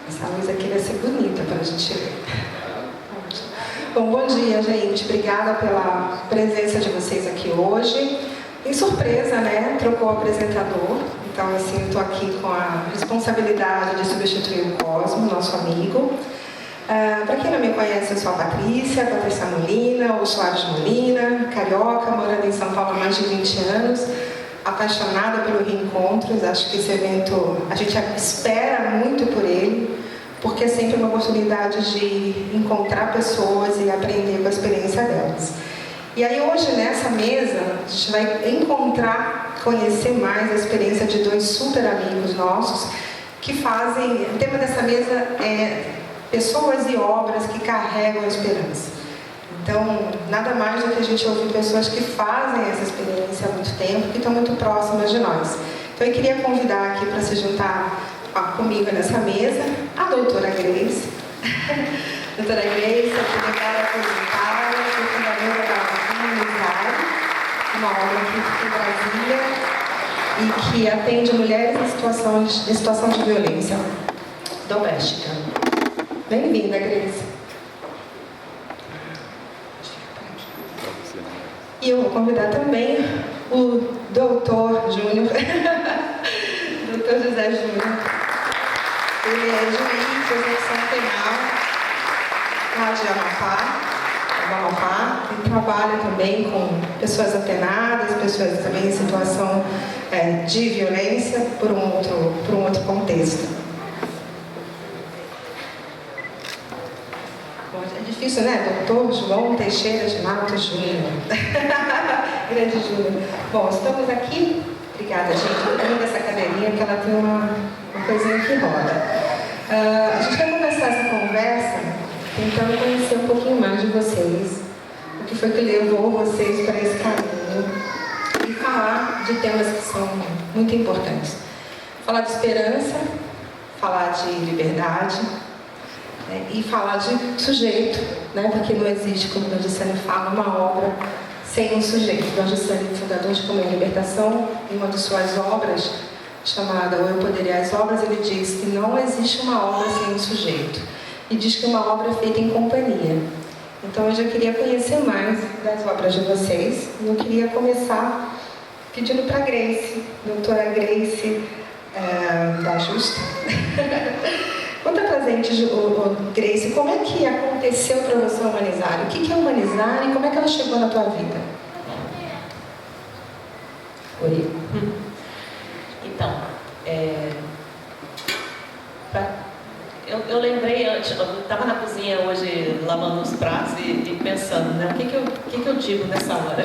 Essa luz aqui vai ser bonita para a gente ver. Bom dia, gente. Obrigada pela presença de vocês aqui hoje. Em surpresa, né? Trocou o apresentador. Então, assim, eu estou aqui com a responsabilidade de substituir o Cosmo, nosso amigo. Para quem não me conhece, eu sou a Patrícia Molina, ou Soares Molina, carioca, morando em São Paulo há mais de 20 anos, apaixonada pelo Reencontros. Acho que esse evento, a gente espera muito por ele, porque é sempre uma oportunidade de encontrar pessoas e aprender com a experiência delas. E aí hoje, nessa mesa, a gente vai conhecer mais a experiência de dois super amigos nossos, que fazem, o tema dessa mesa é pessoas e obras que carregam a esperança. Então, nada mais do que a gente ouvir pessoas que fazem essa experiência há muito tempo, que estão muito próximas de nós. Então, eu queria convidar aqui para se juntar comigo nessa mesa a doutora Grace. Doutora Grace, a delegada comunitária, fundadora da Unidade, uma obra aqui em Brasília, e que atende mulheres em situação de violência doméstica. Bem-vinda, Grace. E eu vou convidar também o doutor Júnior, doutor José Júnior. Ele é juiz de execução penal lá de Amapá. Ele trabalha também com pessoas atenadas, pessoas também em situação de violência por um outro contexto. É difícil, né? Doutor João Teixeira de Matos Júnior. Grande Júnior. Bom, estamos aqui. Obrigada, gente. Eu tenho dessa cadeirinha que ela tem uma coisinha que roda. A gente vai começar essa conversa tentando conhecer um pouquinho mais de vocês, o que foi que levou vocês para esse caminho, e falar de temas que são muito importantes. Falar de esperança, falar de liberdade, e falar de sujeito, né? Porque não existe, como o Giussani fala, uma obra sem um sujeito. O Giussani, fundador de Comum Libertação, em uma de suas obras, chamada O Eu Poderia as Obras, ele diz que não existe uma obra sem um sujeito. E diz que uma obra é feita em companhia. Então eu já queria conhecer mais das obras de vocês. E eu queria começar pedindo para a Grace, doutora Grace da Justa. Conta pra gente, Grace, como é que aconteceu para você humanizar? O que é humanizar e como é que ela chegou na tua vida? Oi? Então, eu lembrei antes, eu estava na cozinha hoje lavando os pratos e pensando, né, o que eu digo nessa hora?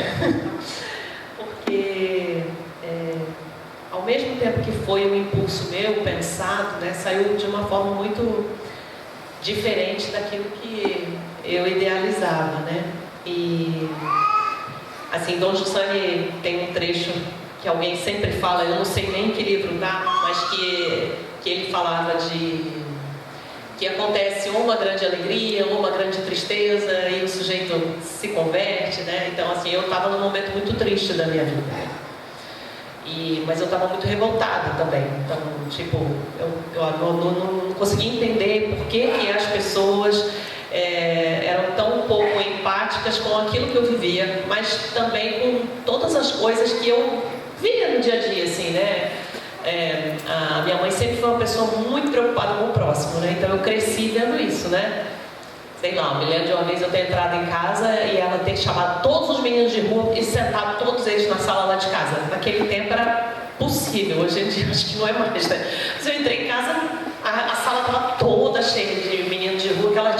Porque ao mesmo tempo que foi um impulso meu, pensado, né, saiu de uma forma muito diferente daquilo que eu idealizava, né? E, assim, Dom Giussani tem um trecho que alguém sempre fala, eu não sei nem que livro tá, mas que ele falava de que acontece uma grande alegria, uma grande tristeza, e o sujeito se converte, né? Então, assim, eu estava num momento muito triste da minha vida. Mas eu estava muito revoltada também. Então, tipo, eu não conseguia entender por que as pessoas eram tão pouco empáticas com aquilo que eu vivia, mas também com todas as coisas que eu via no dia a dia, assim, né? A minha mãe sempre foi uma pessoa muito preocupada com o próximo, né? Então eu cresci vendo isso, né? Sei lá, me lembro de uma vez eu ter entrado em casa e ela ter chamado todos os meninos de rua e sentado todos eles na sala lá de casa. Naquele tempo era possível, hoje em dia acho que não é mais, né? Mas eu entrei em casa, a sala estava toda cheia de meninos de rua que ela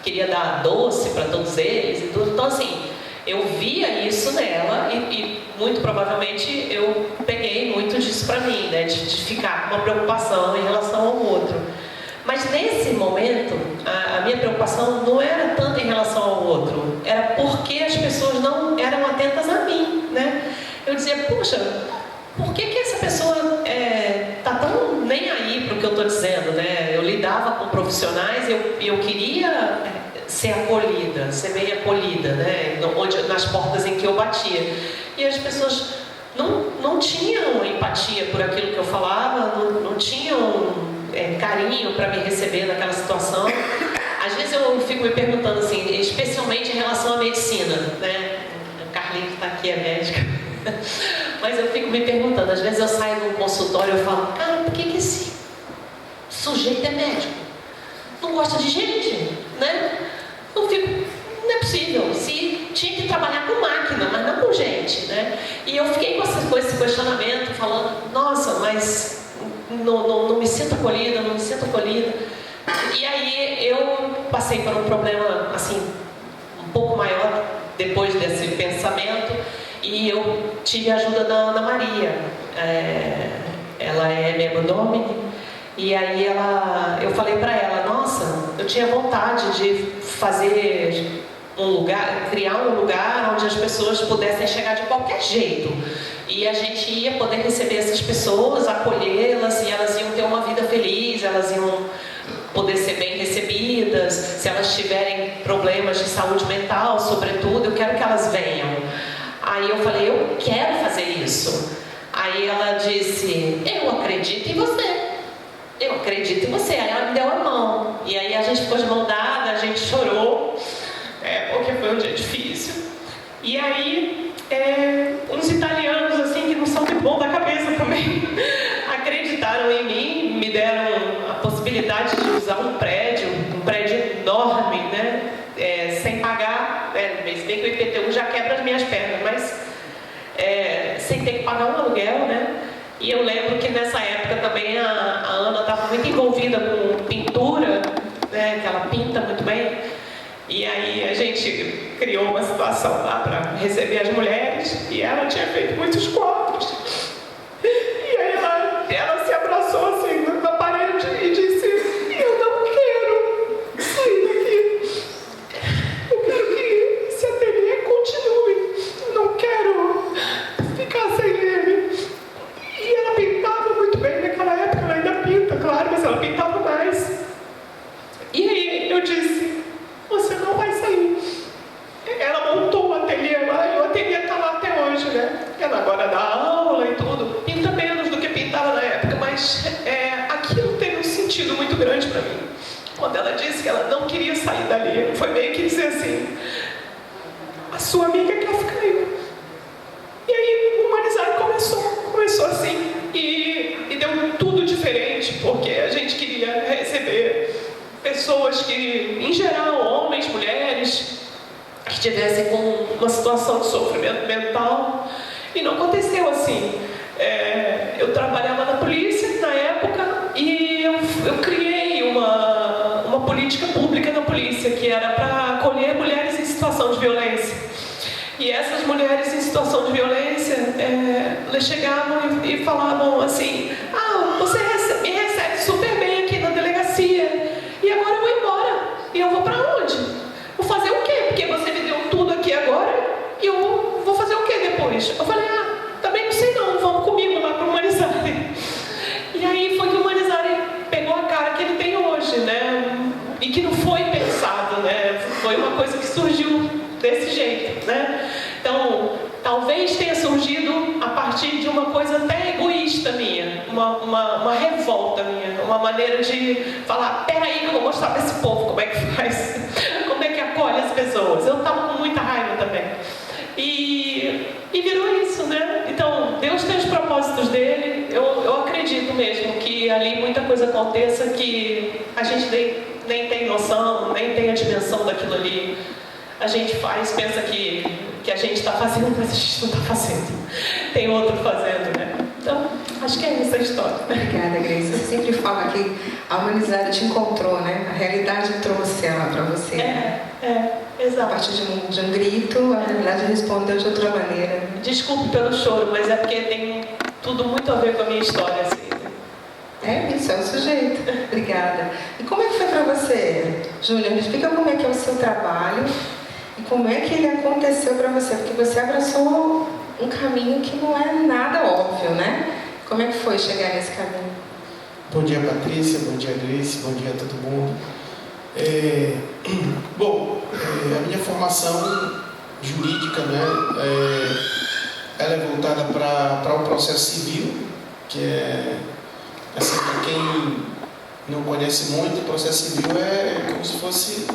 queria dar doce para todos eles e tudo. Então, assim, eu via isso nela e muito provavelmente eu peguei muito disso para mim, né? De ficar com uma preocupação em relação ao outro. Mas nesse momento, a minha preocupação não era tanto em relação ao outro, era porque as pessoas não eram atentas a mim, né? Eu dizia, poxa, por que essa pessoa tá tão nem aí para o que eu estou dizendo, né? Eu lidava com profissionais e eu queria ser acolhida, ser bem acolhida, né? Nas portas em que eu batia. E as pessoas não tinham empatia por aquilo que eu falava, não tinham carinho carinho para me receber naquela situação. Às vezes eu fico me perguntando assim, especialmente em relação à medicina, né? A Carlinhos está aqui, é médica. Mas eu fico me perguntando, às vezes eu saio de um consultório e eu falo, cara, por que esse sujeito é médico? Não gosta de gente, né? Eu fico, não é possível, se tinha que trabalhar com máquina, mas não com gente, né? E eu fiquei com esse questionamento, falando, nossa, mas não me sinto acolhida, não me sinto acolhida. E aí eu passei por um problema, assim, um pouco maior depois desse pensamento, e eu tive a ajuda da Ana Maria. Ela é membro Domini. E aí eu falei para ela, nossa, eu tinha vontade de fazer um lugar, criar um lugar onde as pessoas pudessem chegar de qualquer jeito. E a gente ia poder receber essas pessoas, acolhê-las, e elas iam ter uma vida feliz, elas iam poder ser bem recebidas. Se elas tiverem problemas de saúde mental, sobretudo, eu quero que elas venham. Aí eu falei, eu quero fazer isso. Aí ela disse, eu acredito em você. Eu acredito em você. Aí ela me deu a mão. E aí a gente ficou de mão dada, a gente chorou, porque foi um dia difícil. E aí, uns italianos, assim, que não são de bom da cabeça também, acreditaram em mim, me deram a possibilidade de usar um prédio enorme, né? Sem pagar, se bem que o IPTU já quebra as minhas pernas, mas sem ter que pagar um aluguel, né? E eu lembro que nessa época também a Ana estava muito envolvida com pintura, né, que ela pinta muito bem. E aí a gente criou uma situação lá para receber as mulheres, e ela tinha feito muitos quadros. E aí ela se abraçou assim na parede e disse, eu não quero sair daqui. Eu quero que esse ateliê continue. Eu não quero ficar sem ele. E ela pintava muito bem naquela época, ela ainda pinta, claro, mas ela pintava mais. E aí eu disse, você não vai sair. Ela montou o ateliê lá e o ateliê está lá até hoje, né? Ela agora dá aula e tudo, pinta menos do que pintava na época, mas aquilo teve um sentido muito grande para mim. Quando ela disse que ela não queria sair dali, foi meio que dizer assim, a sua amiga quer ficar aí. E aí o Humanizar começou assim, e deu tudo diferente, porque a gente queria receber pessoas que, em geral, homens, mulheres, que estivessem com uma situação de sofrimento mental, e não aconteceu assim. Eu trabalhava na polícia na época, e eu criei uma política pública na polícia, que era para acolher mulheres em situação de violência. E essas mulheres em situação de violência, elas chegavam e falavam assim, você me recebe super bem aqui na delegacia, e agora eu vou embora, e eu vou pra onde? Vou fazer o quê? Porque você me deu tudo aqui agora, e eu vou fazer o quê depois? Eu falei, também não sei não, vamos comigo lá pro Humanizare. E aí foi que o Humanizare pegou a cara que ele tem hoje, né? E que não foi pensado, né? Foi uma coisa que surgiu desse jeito, né? Então, talvez tenha surgido a partir de uma coisa até egoísta minha, uma revolta minha, uma maneira de falar, peraí que eu vou mostrar para esse povo como é que faz, como é que acolhe as pessoas. Eu estava com muita raiva também. E virou isso, né? Então, Deus tem os propósitos dele. Eu acredito mesmo que ali muita coisa aconteça que a gente nem tem noção, nem tem a dimensão daquilo ali. A gente pensa que a gente está fazendo, mas a gente não está fazendo. Tem outro fazendo, né? Então, acho que é essa a história. Obrigada, Grace. Eu sempre falo que a humanidade te encontrou, né? A realidade trouxe ela para você. Exato. A partir de um grito, a realidade respondeu de outra maneira. Desculpe pelo choro, mas é porque tem tudo muito a ver com a minha história, assim. Isso, é o sujeito. Obrigada. E como é que foi para você, Júlia? Me explica como é que é o seu trabalho e como é que ele aconteceu para você, porque você abraçou um caminho que não é nada óbvio, né? Como é que foi chegar nesse caminho? Bom dia, Patrícia, bom dia, Grace, bom dia a todo mundo. A minha formação jurídica, né, ela é voltada para o processo civil, que é assim, para quem não conhece muito, o processo civil é como se fosse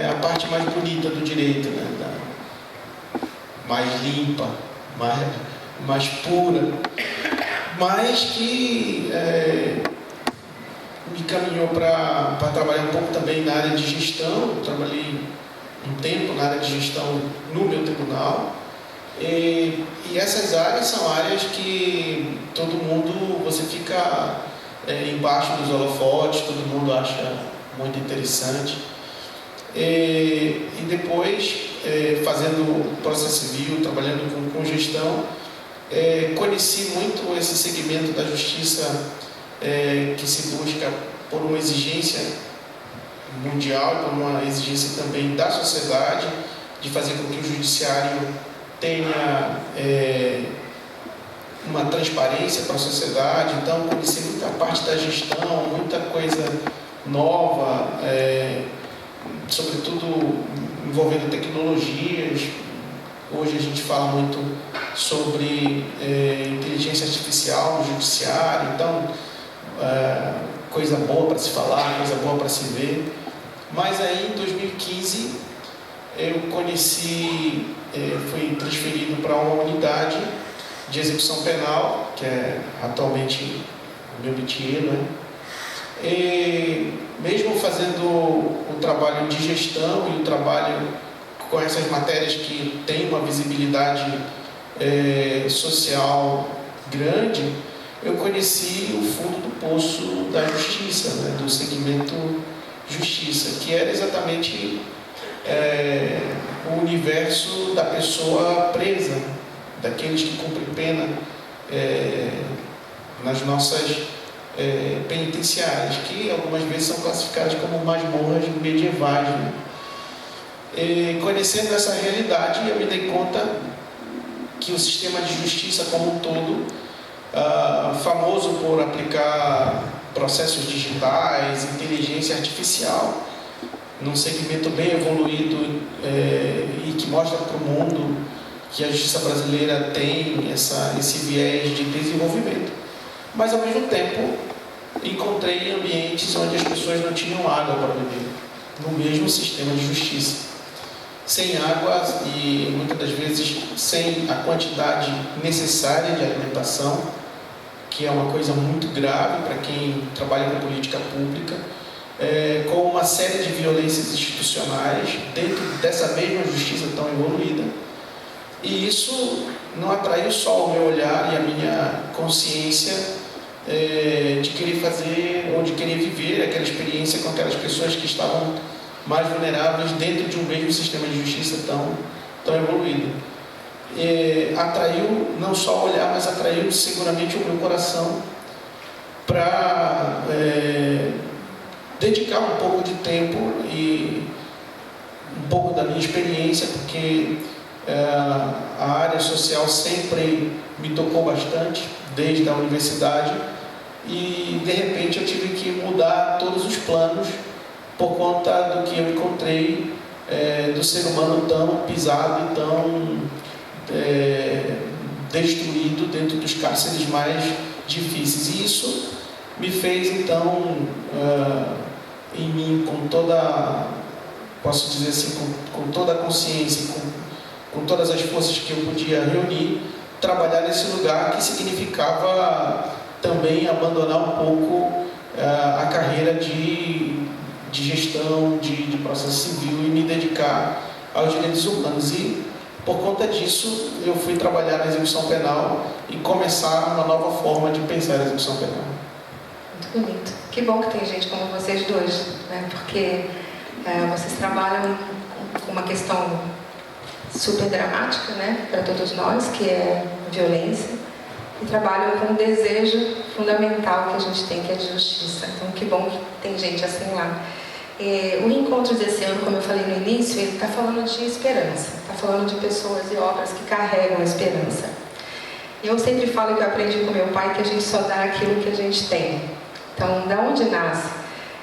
a parte mais bonita do direito, né? Mais limpa, mais pura, mas que me caminhou para trabalhar um pouco também na área de gestão. Eu trabalhei um tempo na área de gestão no meu tribunal, e essas áreas são áreas que todo mundo, você fica embaixo dos holofotes, todo mundo acha muito interessante. E depois, fazendo processo civil, trabalhando com gestão, conheci muito esse segmento da justiça que se busca por uma exigência mundial, por uma exigência também da sociedade, de fazer com que o judiciário tenha uma transparência para a sociedade. Então, conheci muita parte da gestão, muita coisa nova, sobretudo envolvendo tecnologias. Hoje a gente fala muito sobre inteligência artificial no judiciário, então coisa boa para se falar, coisa boa para se ver. Mas aí em 2015 eu conheci, fui transferido para uma unidade de execução penal, que é atualmente o meu métier, né? E mesmo fazendo o trabalho de gestão e o trabalho com essas matérias que tem uma visibilidade social grande, eu conheci o fundo do poço da justiça, né, do segmento justiça, que era exatamente o universo da pessoa presa, daqueles que cumprem pena nas nossas penitenciárias, que algumas vezes são classificadas como masmorras medievais, né? E conhecendo essa realidade, eu me dei conta que o sistema de justiça como um todo, famoso por aplicar processos digitais, inteligência artificial, num segmento bem evoluído e que mostra para o mundo que a justiça brasileira tem esse viés de desenvolvimento. Mas, ao mesmo tempo, encontrei ambientes onde as pessoas não tinham água para beber, no mesmo sistema de justiça. Sem água e, muitas das vezes, sem a quantidade necessária de alimentação, que é uma coisa muito grave para quem trabalha com política pública, com uma série de violências institucionais dentro dessa mesma justiça tão evoluída. E isso não atraiu só o meu olhar e a minha consciência de querer fazer ou de querer viver aquela experiência com aquelas pessoas que estavam mais vulneráveis dentro de um mesmo sistema de justiça tão evoluído. Atraiu não só o olhar, mas atraiu seguramente o meu coração para dedicar um pouco de tempo e um pouco da minha experiência, porque a área social sempre me tocou bastante, desde a universidade, e de repente eu tive que mudar todos os planos por conta do que eu encontrei do ser humano tão pisado e tão destruído dentro dos cárceres mais difíceis. E isso me fez, então, em mim, com toda, posso dizer assim, com toda a consciência, com todas as forças que eu podia reunir, trabalhar nesse lugar que significava também abandonar um pouco a carreira de gestão, de processo civil e me dedicar aos direitos humanos. E, por conta disso, eu fui trabalhar na execução penal e começar uma nova forma de pensar a execução penal. Muito bonito. Que bom que tem gente como vocês dois, né? Porque vocês trabalham com uma questão super dramática, né, para todos nós, que é a violência, e trabalham com um desejo fundamental que a gente tem, que é de justiça. Então, que bom que tem gente assim lá. O encontro desse ano, como eu falei no início, ele está falando de esperança, está falando de pessoas e obras que carregam a esperança. E eu sempre falo que eu aprendi com meu pai que a gente só dá aquilo que a gente tem. Então, de onde nasce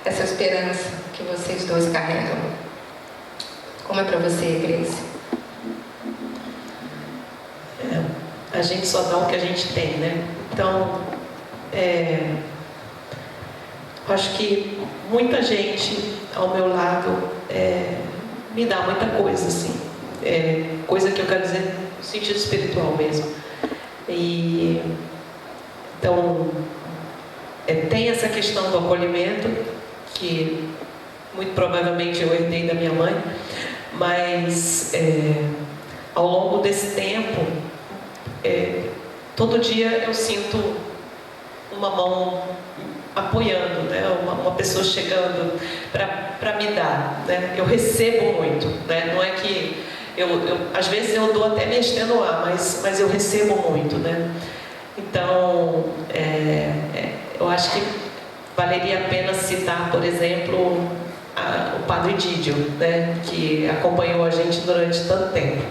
essa esperança que vocês dois carregam? Como é para você, Grace? A gente só dá o que a gente tem, né? Então, Acho que muita gente ao meu lado me dá muita coisa, assim. Coisa que eu quero dizer no sentido espiritual mesmo. E então tem essa questão do acolhimento, que muito provavelmente eu herdei da minha mãe, mas ao longo desse tempo, todo dia eu sinto uma mão apoiando, né? Uma pessoa chegando para me dar, né? Eu recebo muito, né? Não é que às vezes eu dou até me extenuar, mas eu recebo muito, né? Então eu acho que valeria a pena citar, por exemplo, o Padre Dídio, né? Que acompanhou a gente durante tanto tempo.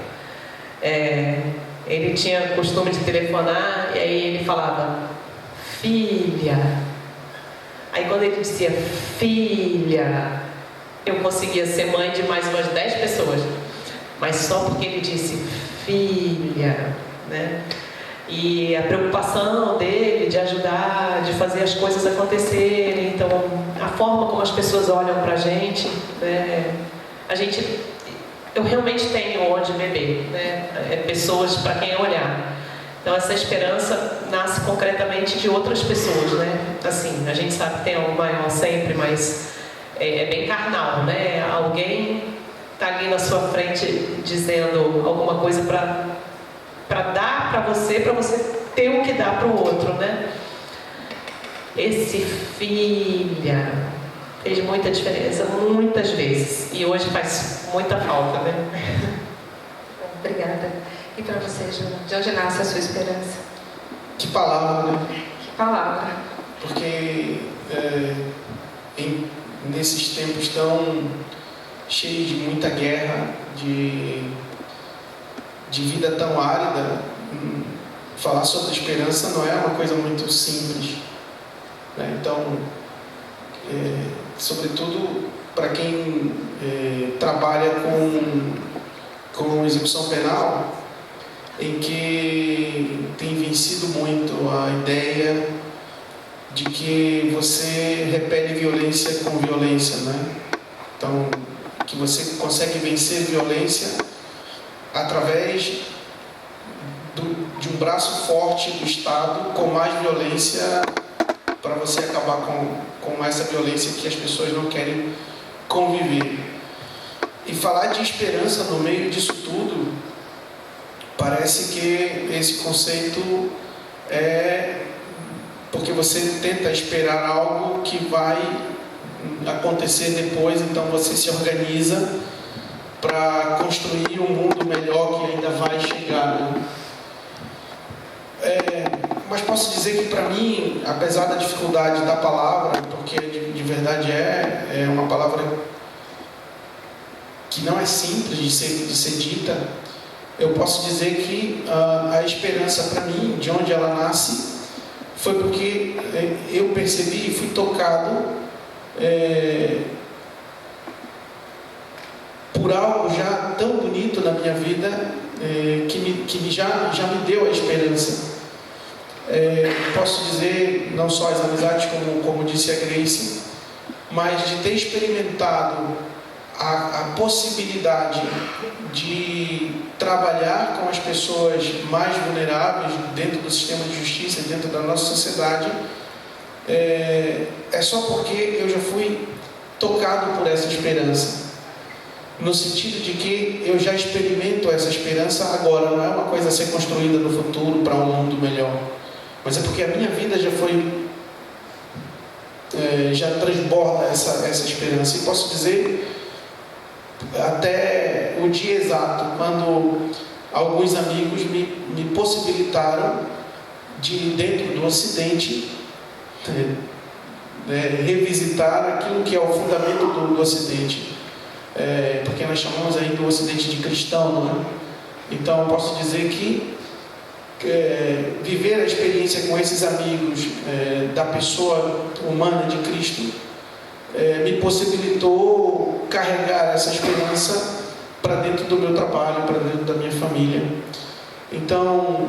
Ele tinha costume de telefonar e aí ele falava: filha. Aí quando ele dizia filha, eu conseguia ser mãe de mais umas 10 pessoas, mas só porque ele disse filha, né? E a preocupação dele de ajudar, de fazer as coisas acontecerem. Então, a forma como as pessoas olham pra gente, né? Eu realmente tenho onde beber, né? Pessoas para quem olhar. Então, essa esperança nasce concretamente de outras pessoas, né? Assim, a gente sabe que tem algo maior sempre, mas é bem carnal, né? Alguém está ali na sua frente dizendo alguma coisa para dar para você ter o que dar para o outro, né? Esse filha fez muita diferença, muitas vezes, e hoje faz muita falta, né? Obrigada. E para você, Júnior, de onde nasce a sua esperança? Que palavra, né? Que palavra. Porque nesses tempos tão cheios de muita guerra, de vida tão árida, falar sobre esperança não é uma coisa muito simples, né? Então, sobretudo para quem trabalha com execução penal, em que tem vencido muito a ideia de que você repele violência com violência, né? Então, que você consegue vencer violência através de um braço forte do Estado com mais violência, para você acabar com essa violência que as pessoas não querem conviver. E falar de esperança no meio disso tudo, parece que esse conceito porque você tenta esperar algo que vai acontecer depois, então você se organiza para construir um mundo melhor que ainda vai chegar, né? Mas posso dizer que para mim, apesar da dificuldade da palavra, porque de verdade é uma palavra que não é simples de ser dita, eu posso dizer que a esperança para mim, de onde ela nasce, foi porque eu percebi e fui tocado por algo já tão bonito na minha vida, que já me deu a esperança. Posso dizer, não só as amizades, como disse a Grace, mas de ter experimentado a possibilidade de trabalhar com as pessoas mais vulneráveis dentro do sistema de justiça, dentro da nossa sociedade, só porque eu já fui tocado por essa esperança, no sentido de que eu já experimento essa esperança agora, não é uma coisa a ser construída no futuro para um mundo melhor, mas é porque a minha vida já foi, já transborda essa esperança. E posso dizer, até o dia exato, quando alguns amigos me possibilitaram de, dentro do Ocidente, revisitar aquilo que é o fundamento do Ocidente, porque nós chamamos aí do Ocidente de cristão, não é? Então posso dizer que viver a experiência com esses amigos da pessoa humana de Cristo me possibilitou carregar essa esperança para dentro do meu trabalho, para dentro da minha família. Então,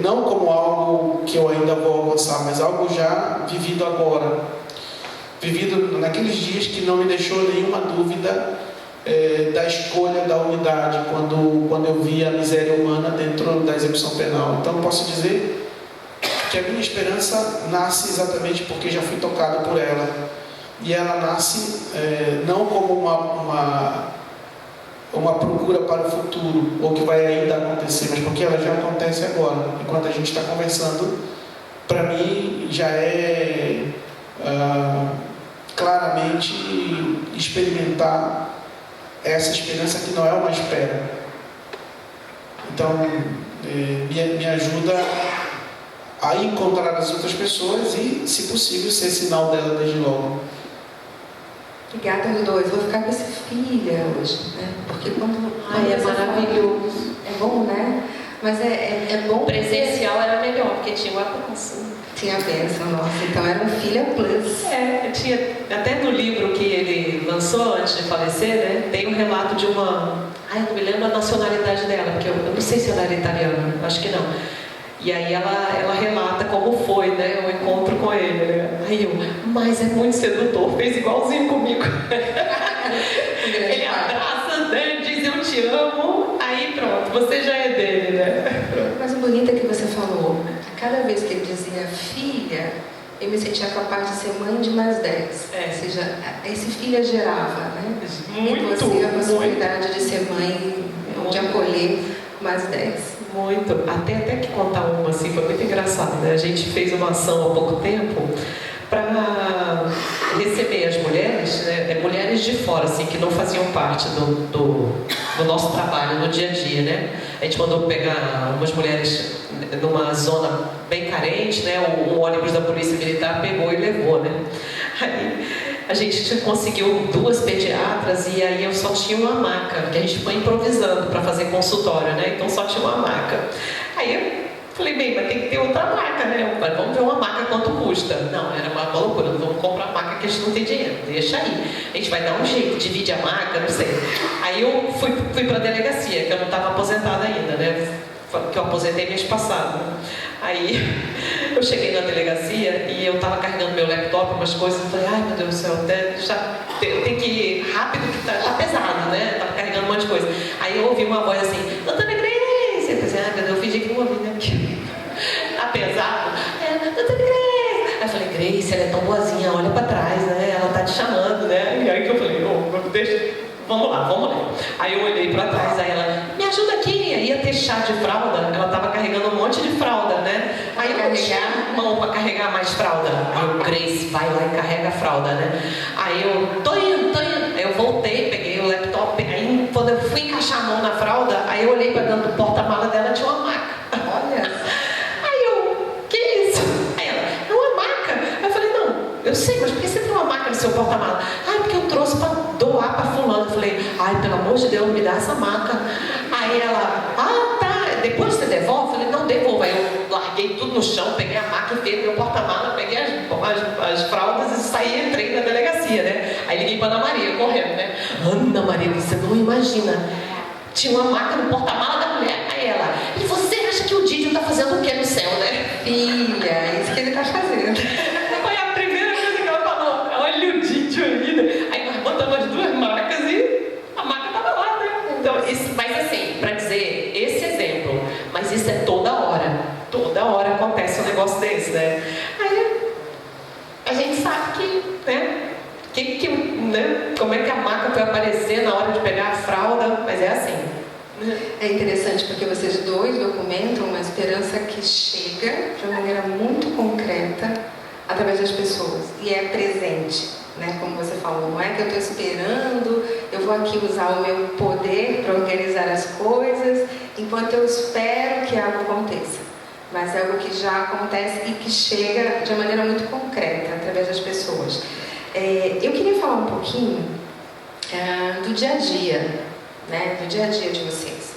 não como algo que eu ainda vou alcançar, mas algo já vivido agora. vivido naqueles dias que não me deixou nenhuma dúvida da escolha da unidade, quando eu vi a miséria humana dentro da execução penal. Então, posso dizer que a minha esperança nasce exatamente porque já fui tocado por ela. E ela nasce não como uma procura para o futuro, ou que vai ainda acontecer, mas porque ela já acontece agora. Enquanto a gente está conversando, para mim já é claramente experimentar essa esperança que não é uma espera. Então, me ajuda a encontrar as outras pessoas e, se possível, ser sinal dela desde logo. Obrigada aos dois. Vou ficar com essa filha hoje, né? Porque quando é maravilhoso. É bom, né? Mas é bom. Presencial era melhor, porque tinha uma bênção. Tinha a bênção, nossa. Então era um filha plus. Tinha, até no livro que ele lançou antes de falecer, né? Tem um relato de uma... eu não me lembro a nacionalidade dela, porque eu não sei se ela era italiana, acho que não. E aí ela relata como foi, né, o encontro com ele, né? Aí eu, mas é muito sedutor, fez igualzinho comigo. Ele abraça, né, diz eu te amo, aí pronto, você já é dele, né? Mas o bonito é que você falou, cada vez que ele dizia filha, eu me sentia capaz de ser mãe de mais 10. Ou seja, esse filha gerava, né? Muito, e você a possibilidade de ser mãe, de acolher mais 10. Muito. Até que contar uma assim, foi muito engraçado, né? A gente fez uma ação há pouco tempo para receber as mulheres, né? Mulheres de fora, assim, que não faziam parte do nosso trabalho no dia a dia, né? A gente mandou pegar umas mulheres numa zona bem carente, né? Um ônibus da Polícia Militar pegou e levou, né? Aí a gente conseguiu 2 pediatras e aí eu só tinha uma maca, que a gente foi improvisando para fazer consultório, né? Então só tinha uma maca. Aí eu falei, bem, mas tem que ter outra maca, né? Vamos ver uma maca quanto custa. Não, era uma loucura, não vamos comprar maca que a gente não tem dinheiro, deixa aí. A gente vai dar um jeito, divide a maca, não sei. Aí eu fui para a delegacia, que eu não estava aposentada ainda, né? Que eu aposentei mês passado. Aí eu cheguei na delegacia e eu estava carregando meu laptop, umas coisas, e falei, ai meu Deus do céu, eu tenho que ir rápido, que tá pesado, né? Estava carregando um monte de coisa. Aí eu ouvi uma voz assim, doutora Grace! Eu pensei, ai meu Deus, eu fingi que não ouvi, né? Tá pesado? Doutora Grace! Aí eu falei, Grace, ela é tão boazinha, olha para trás, né? Ela tá te chamando, né? E aí que eu falei, deixa... Vamos lá. Aí eu olhei para trás, aí ela, me ajuda aqui, ia ter chá de fralda, ela estava carregando um monte de fralda, né? Aí eu tinha mão para carregar mais fralda. Aí eu, Grace, vai lá e carrega a fralda, né? Aí eu, tô indo. Aí eu voltei, peguei o laptop, aí quando eu fui encaixar a mão na fralda, aí eu olhei para dentro do porta-mala dela, tinha uma maca. Olha. Aí eu, que isso? Aí ela, é uma maca. Aí eu falei, não, eu sei, mas por que você tem uma maca no seu porta-mala? Porque eu trouxe para doar para fulano. Eu falei, ai, pelo amor de Deus, me dá essa maca. Aí ela, tá, depois você devolve? Eu falei, não, devolva. Aí eu larguei tudo no chão, peguei a maca, enfiei meu porta-mala, peguei as fraldas e saí e entrei na delegacia, né? Aí liguei para Ana Maria, correndo, né? Ana Maria, você não imagina. Tinha uma maca no porta-mala da mulher. Aí ela, e você acha que o Didio tá fazendo o que no céu, né? Filha, é isso que ele tá fazendo. Foi a primeira coisa que ela falou, olha o Didio aí, né? Aí nós botamos as 2 macas e a maca estava lá, né? Então, mas assim, para dizer esse exemplo, mas isso é toda hora acontece um negócio desse, né? Aí a gente sabe que, né? Né? Como é que a maca foi aparecer na hora de pegar a fralda, mas é assim. É interessante porque vocês dois documentam uma esperança que chega de uma maneira muito concreta através das pessoas e é presente, né? Como você falou, não é que eu estou esperando, eu vou aqui usar o meu poder para organizar as coisas enquanto eu espero que algo aconteça, mas é algo que já acontece e que chega de uma maneira muito concreta através das pessoas. Eu queria falar um pouquinho do dia a dia, né? Do dia a dia de vocês,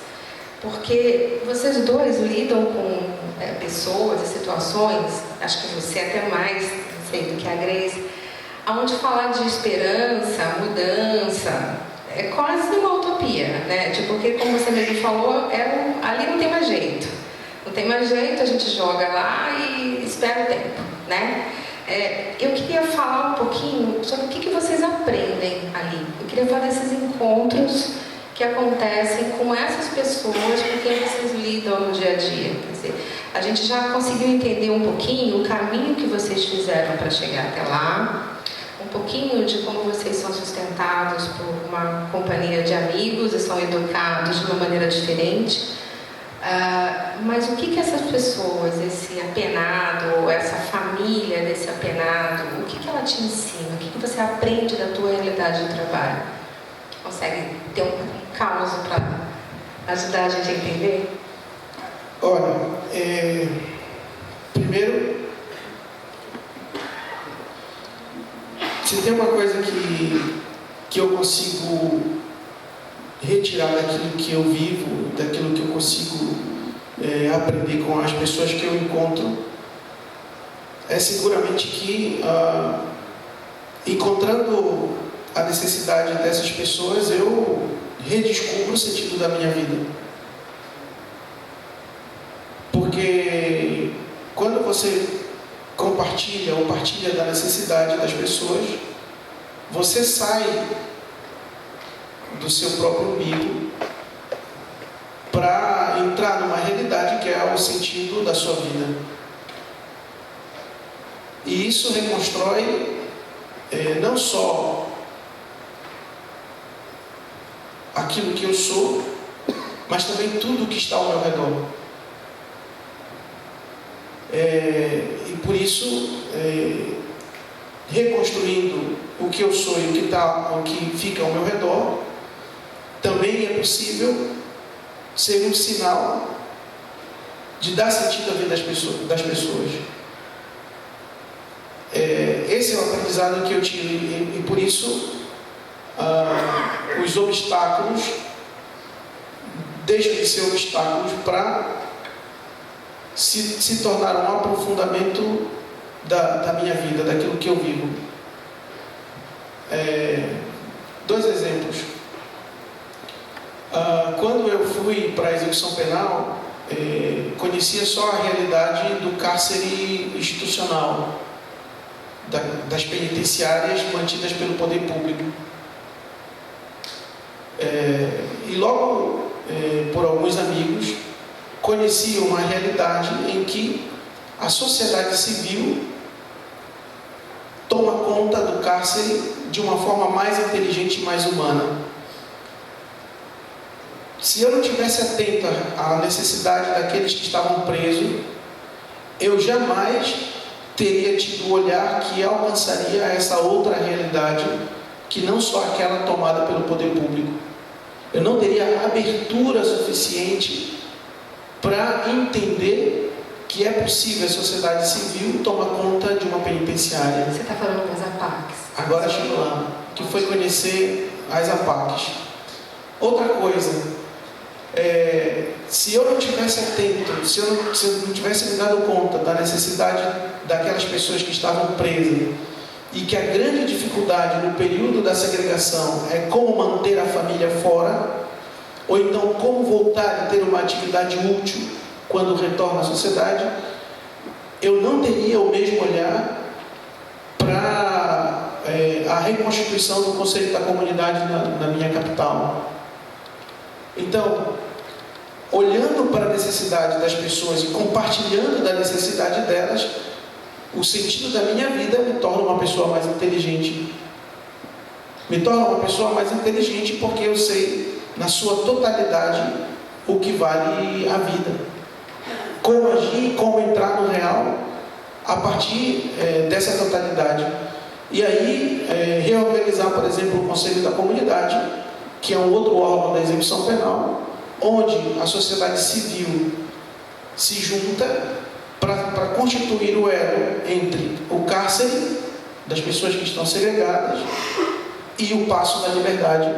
porque vocês dois lidam com pessoas e situações, acho que você até mais, não sei, do que a Grace, onde falar de esperança, mudança, é quase uma utopia, né? Porque como você mesmo falou, ali não tem mais jeito. Não tem mais jeito, a gente joga lá e espera o tempo, né? Eu queria falar um pouquinho sobre o que vocês aprendem ali. Eu queria falar desses encontros que acontecem com essas pessoas com quem vocês lidam no dia a dia. Quer dizer, a gente já conseguiu entender um pouquinho o caminho que vocês fizeram para chegar até lá, um pouquinho de como vocês são sustentados por uma companhia de amigos e são educados de uma maneira diferente. Mas o que essas pessoas, esse apenado, essa família desse apenado, o que ela te ensina? O que você aprende da tua realidade de trabalho? Consegue ter um caos para ajudar a gente a entender? Olha, primeiro, se tem uma coisa que eu consigo retirar daquilo que eu vivo, daquilo que eu consigo aprender com as pessoas que eu encontro, é seguramente que, encontrando a necessidade dessas pessoas, eu redescubro o sentido da minha vida. Porque quando você compartilha ou partilha da necessidade das pessoas, você sai do seu próprio umbigo para entrar numa realidade que é o sentido da sua vida. E isso reconstrói não só aquilo que eu sou, mas também tudo que está ao meu redor. E por isso, reconstruindo o que eu sou e o que fica ao meu redor, também é possível ser um sinal de dar sentido à vida das pessoas. Esse é o aprendizado que eu tive, e por isso os obstáculos deixam de ser obstáculos para se tornar um aprofundamento da minha vida, daquilo que eu vivo. Dois exemplos. Quando eu fui para a execução penal, conhecia só a realidade do cárcere institucional, das penitenciárias mantidas pelo poder público. E logo, por alguns amigos, conheci uma realidade em que a sociedade civil toma conta do cárcere de uma forma mais inteligente e mais humana. Se eu não tivesse atento à necessidade daqueles que estavam presos, eu jamais teria tido o olhar que alcançaria essa outra realidade, que não só aquela tomada pelo poder público. Eu não teria abertura suficiente para entender que é possível a sociedade civil tomar conta de uma penitenciária. Você está falando das APACs. Agora chegou lá, que foi conhecer as APACs. Outra coisa, se eu não tivesse atento, se eu não tivesse me dado conta da necessidade daquelas pessoas que estavam presas, e que a grande dificuldade no período da segregação é como manter a família fora, ou então como voltar a ter uma atividade útil quando retorna à sociedade, eu não teria o mesmo olhar para a reconstituição do conceito da comunidade na minha capital. Então, olhando para a necessidade das pessoas e compartilhando da necessidade delas, o sentido da minha vida me torna uma pessoa mais inteligente. Me torna uma pessoa mais inteligente porque eu sei, na sua totalidade, o que vale a vida. Como agir, como entrar no real a partir dessa totalidade. E aí, reorganizar, por exemplo, o Conselho da Comunidade, que é um outro órgão da execução penal, onde a sociedade civil se junta para constituir o elo entre o cárcere das pessoas que estão segregadas e o passo da liberdade,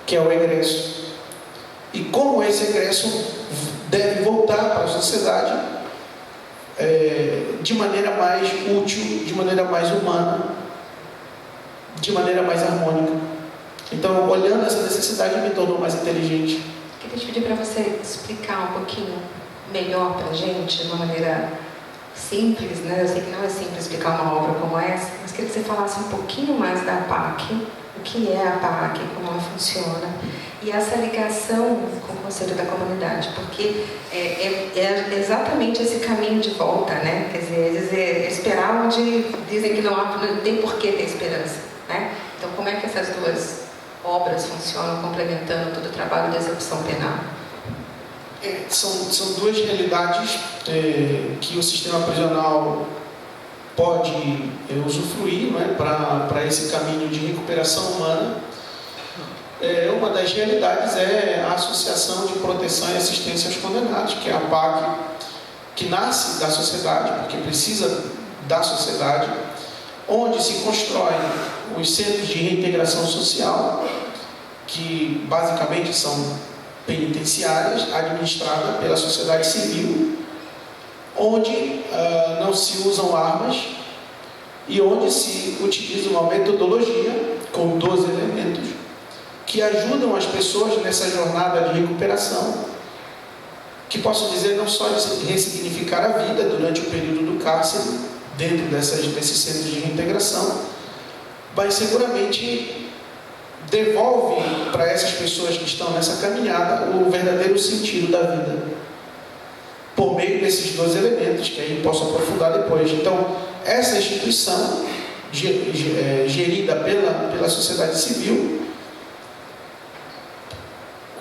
que é o egresso. E como esse egresso deve voltar para a sociedade de maneira mais útil, de maneira mais humana, de maneira mais harmônica. Então, olhando essa necessidade, me tornou mais inteligente. Queria te pedir para você explicar um pouquinho melhor para a gente, de uma maneira simples, né? Eu sei que não é simples explicar uma obra como essa, mas queria que você falasse um pouquinho mais da APAC, o que é a APAC, como ela funciona, e essa ligação com o Conselho da Comunidade, porque é exatamente esse caminho de volta, né? Quer dizer, esperar onde dizem que não tem por que ter esperança, né? Então, como é que essas duas obras funcionam, complementando todo o trabalho de execução penal? São duas realidades que o sistema prisional pode usufruir, né, para esse caminho de recuperação humana. Uma das realidades é a Associação de Proteção e Assistência aos Condenados, que é a APAC, que nasce da sociedade, porque precisa da sociedade, onde se constroem os centros de reintegração social, que basicamente são penitenciárias, administradas pela sociedade civil, onde não se usam armas e onde se utiliza uma metodologia com 12 elementos que ajudam as pessoas nessa jornada de recuperação, que posso dizer não só de ressignificar a vida durante o período do cárcere, dentro desses centros de reintegração, mas seguramente devolve para essas pessoas que estão nessa caminhada o verdadeiro sentido da vida, por meio desses 12 elementos, que aí posso aprofundar depois. Então, essa instituição, gerida pela sociedade civil,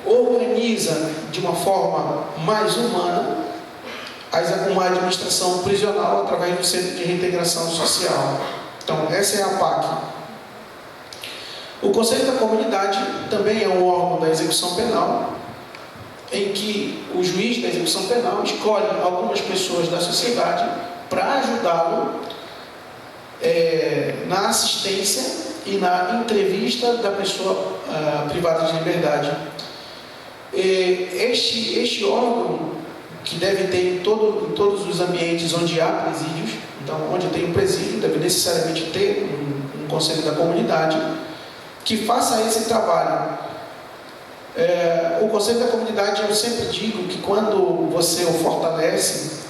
organiza de uma forma mais humana uma administração prisional através do Centro de Reintegração Social. Então, essa é a APAC. O Conselho da Comunidade também é um órgão da execução penal, em que o juiz da execução penal escolhe algumas pessoas da sociedade para ajudá-lo na assistência e na entrevista da pessoa privada de liberdade. Este órgão, que deve ter em todos os ambientes onde há presídios, então onde tem um presídio, deve necessariamente ter um Conselho da Comunidade, que faça esse trabalho. O Conselho da Comunidade, eu sempre digo que quando você o fortalece,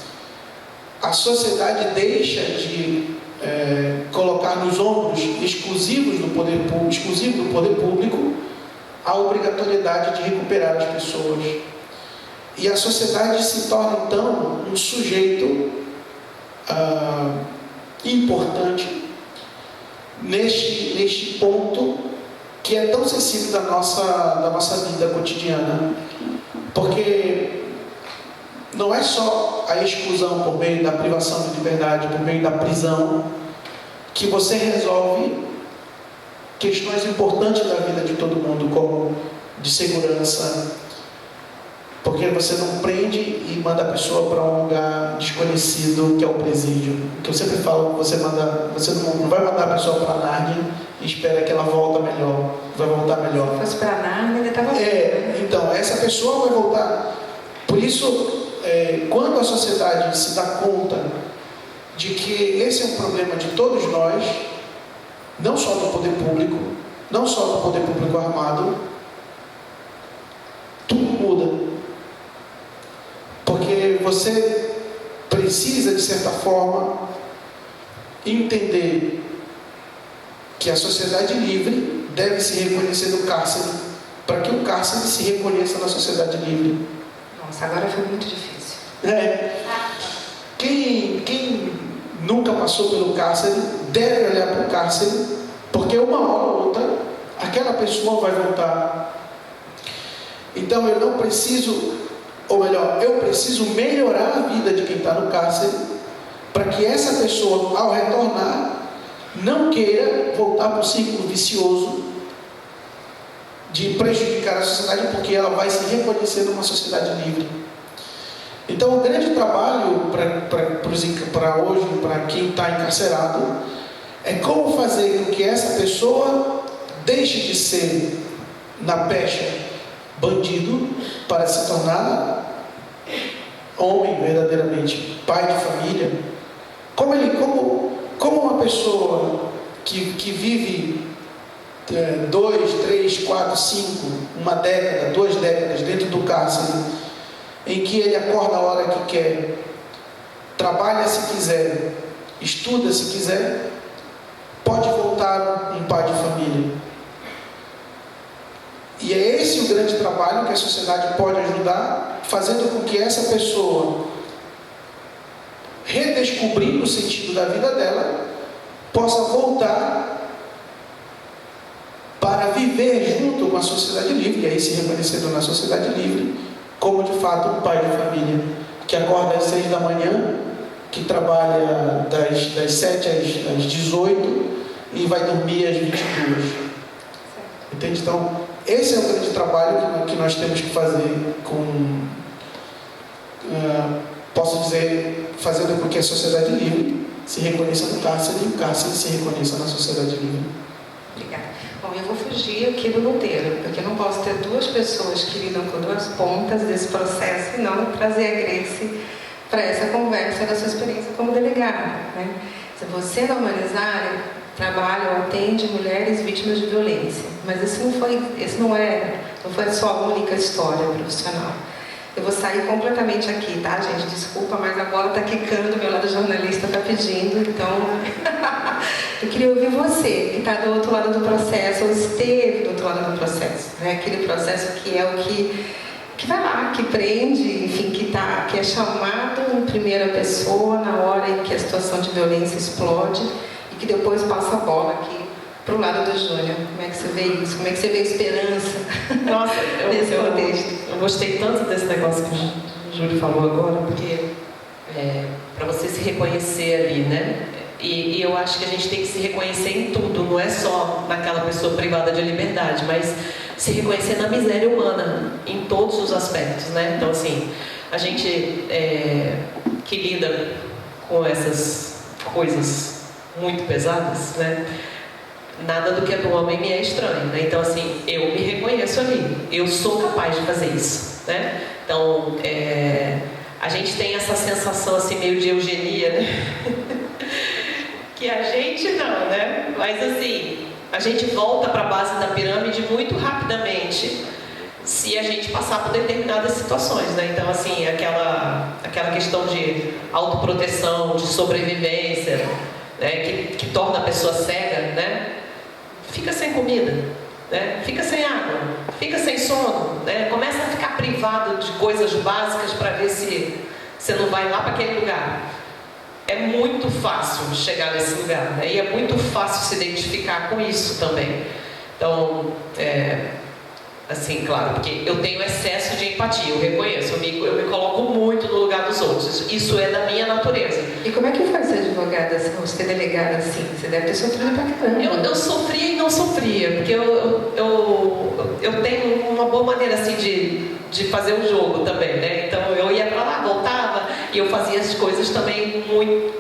a sociedade deixa de colocar nos ombros exclusivos do poder público a obrigatoriedade de recuperar as pessoas. E a sociedade se torna, então, um sujeito importante neste ponto que é tão sensível da nossa vida cotidiana, porque não é só a exclusão por meio da privação de liberdade, por meio da prisão, que você resolve questões importantes da vida de todo mundo, como de segurança, porque você não prende e manda a pessoa para um lugar desconhecido, que é o presídio. Que eu sempre falo, você não vai mandar a pessoa para Nárnia e espera que ela volta melhor, vai voltar melhor. Se fosse para Nárnia, ainda estava então, essa pessoa vai voltar. Por isso, quando a sociedade se dá conta de que esse é um problema de todos nós, não só do poder público, não só do poder público armado, tudo muda. Porque você precisa, de certa forma, entender que a sociedade livre deve se reconhecer no cárcere, para que o cárcere se reconheça na sociedade livre. Nossa, agora foi muito difícil. Quem nunca passou pelo cárcere deve olhar para o cárcere, porque uma hora ou outra aquela pessoa vai voltar. Então eu não preciso, ou melhor, eu preciso melhorar a vida de quem está no cárcere, para que essa pessoa, ao retornar, não queira voltar para o círculo vicioso de prejudicar a sociedade, porque ela vai se reconhecer numa sociedade livre. Então, o grande trabalho para hoje, para quem está encarcerado, é como fazer com que essa pessoa deixe de ser, na pecha, bandido, para se tornar homem verdadeiramente, pai de família. Como uma pessoa que vive 2, 3, 4, 5, uma década, 2 décadas dentro do cárcere, em que ele acorda a hora que quer, trabalha se quiser, estuda se quiser, pode voltar um pai de família. E é esse o grande trabalho que a sociedade pode ajudar, fazendo com que essa pessoa, redescobrindo o sentido da vida dela, possa voltar para viver junto com a sociedade livre, e aí se reconhecendo na sociedade livre, como de fato um pai de família, que acorda às 6 da manhã, que trabalha das 7 às 18 e vai dormir às 22. Entende? Então, esse é o grande trabalho que nós temos que fazer posso dizer, fazendo com que a sociedade livre se reconheça no cárcere e o cárcere se reconheça na sociedade livre. Obrigada. Bom, eu vou fugir aqui do roteiro, porque eu não posso ter duas pessoas que lidam com duas pontas desse processo e não trazer a Grace para essa conversa da sua experiência como delegada, né? Se você normalizar, trabalha ou atende mulheres vítimas de violência, mas não foi a sua única história profissional. Eu vou sair completamente aqui, tá, gente? Desculpa, mas a bola está quicando, meu lado jornalista está pedindo, então eu queria ouvir você, que está do outro lado do processo, ou esteve do outro lado do processo, né? Aquele processo que é o que vai lá, que prende, enfim, que é chamado em primeira pessoa na hora em que a situação de violência explode e que depois passa a bola aqui para o lado do Júnior. Como é que você vê isso? Como é que você vê a esperança? Nossa, nesse contexto? Eu gostei tanto desse negócio que o Júlio falou agora, porque para você se reconhecer ali, né? E eu acho que a gente tem que se reconhecer em tudo, não é só naquela pessoa privada de liberdade, mas se reconhecer na miséria humana, em todos os aspectos, né? Então, assim, a gente que lida com essas coisas muito pesadas, né? Nada do que é do homem me é estranho, né? Então, assim, eu me reconheço ali, eu sou capaz de fazer isso, né? Então, a gente tem essa sensação, assim, meio de eugenia, né? Que a gente não, né? Mas, assim, a gente volta para a base da pirâmide muito rapidamente se a gente passar por determinadas situações, né? Então, assim, aquela questão de autoproteção, de sobrevivência, né? Que torna a pessoa cega, né? Fica sem comida, né? Fica sem água, fica sem sono, né? Começa a ficar privado de coisas básicas para ver se você não vai lá para aquele lugar. É muito fácil chegar nesse lugar, né? E é muito fácil se identificar com isso também. Então, assim, claro, porque eu tenho excesso de empatia, eu reconheço, eu me coloco muito no lugar dos outros, isso é da minha natureza. E como é que foi ser advogada, ou ser delegada assim? Você deve ter sofrido pra caramba. Eu sofria e não sofria, porque eu tenho uma boa maneira assim de fazer o jogo também, né? Então eu ia pra lá, voltava, e eu fazia as coisas também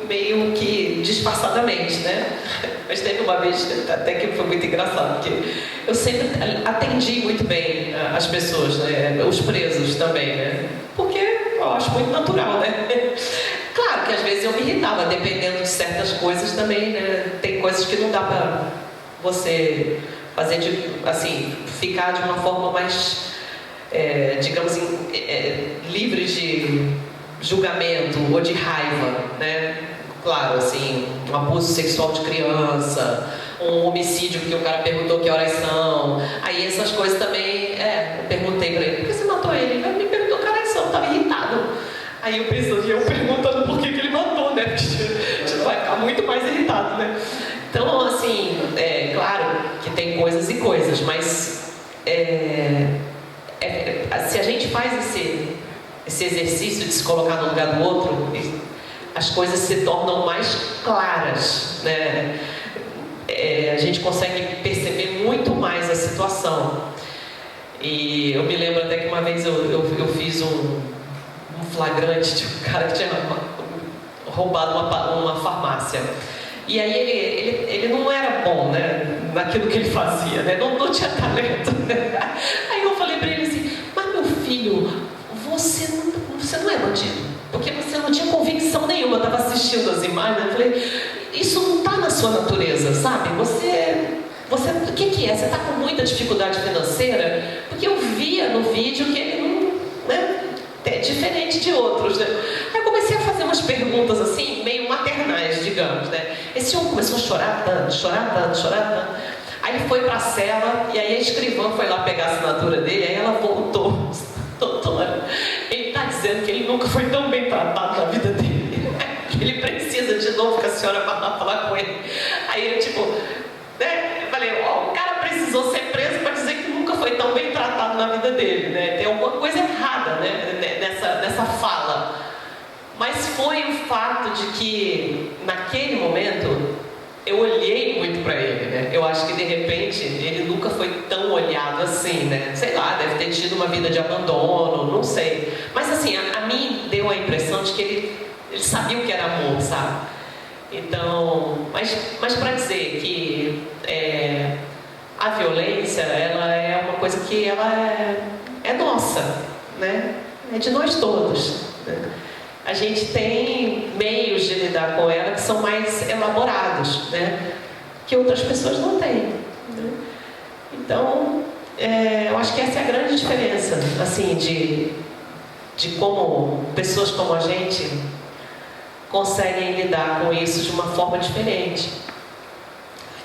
meio que disfarçadamente, né? Mas teve uma vez, até que foi muito engraçado, porque eu sempre atendi muito bem as pessoas, né? Os presos também, né? Porque eu acho muito natural, né? Claro que às vezes eu me irritava, dependendo de certas coisas também, né? Tem coisas que não dá pra você fazer, assim, ficar de uma forma mais, digamos assim, livre de julgamento ou de raiva, né? Claro, assim, um abuso sexual de criança, um homicídio porque o cara perguntou que horas são. Aí essas coisas também, eu perguntei pra ele, por que você matou ele? Ele me perguntou que horas são, eu tava irritado. Aí eu perguntando por que ele matou, né? Porque a gente vai ficar muito mais irritado, né? Então, assim, claro que tem coisas e coisas, mas se a gente faz esse exercício de se colocar no lugar do outro, as coisas se tornam mais claras, né? A gente consegue perceber muito mais a situação. E eu me lembro até que uma vez eu fiz um flagrante de um cara que tinha roubado uma farmácia. E aí ele não era bom, né, naquilo que ele fazia, né? Não tinha talento, né? Aí eu falei para ele assim, mas meu filho, você não é bandido, porque você não tinha convicção nenhuma. Eu estava assistindo as imagens, eu falei, isso não está na sua natureza, sabe? Você o que é? Você está com muita dificuldade financeira? Porque eu via no vídeo que ele não, né, é diferente de outros, né? Aí eu comecei a fazer uma umas perguntas assim, meio maternais, digamos, né? Esse homem começou a chorar tanto, chorar tanto, chorar tanto. Aí ele foi para a cela, e aí a escrivã foi lá pegar a assinatura dele, aí ela voltou. Doutora, ele está dizendo que ele nunca foi tão bem tratado na vida dele. Ele precisa de novo que a senhora vá lá falar com ele. Aí eu, tipo, né? Eu falei, ó, o cara precisou ser preso para dizer que nunca foi tão bem tratado na vida dele, né? Tem alguma coisa errada, né? Nessa fala. Mas foi o fato de que, naquele momento, eu olhei muito para ele, né? Eu acho que, de repente, ele nunca foi tão olhado assim, né? Sei lá, deve ter tido uma vida de abandono, não sei. Mas, assim, a mim deu a impressão de que ele sabia o que era amor, sabe? Então, mas para dizer que a violência, ela é uma coisa que ela é nossa, né? É de nós todos, né? A gente tem meios de lidar com ela que são mais elaborados, né? Que outras pessoas não têm, né? Então, eu acho que essa é a grande diferença, assim, de como pessoas como a gente conseguem lidar com isso de uma forma diferente.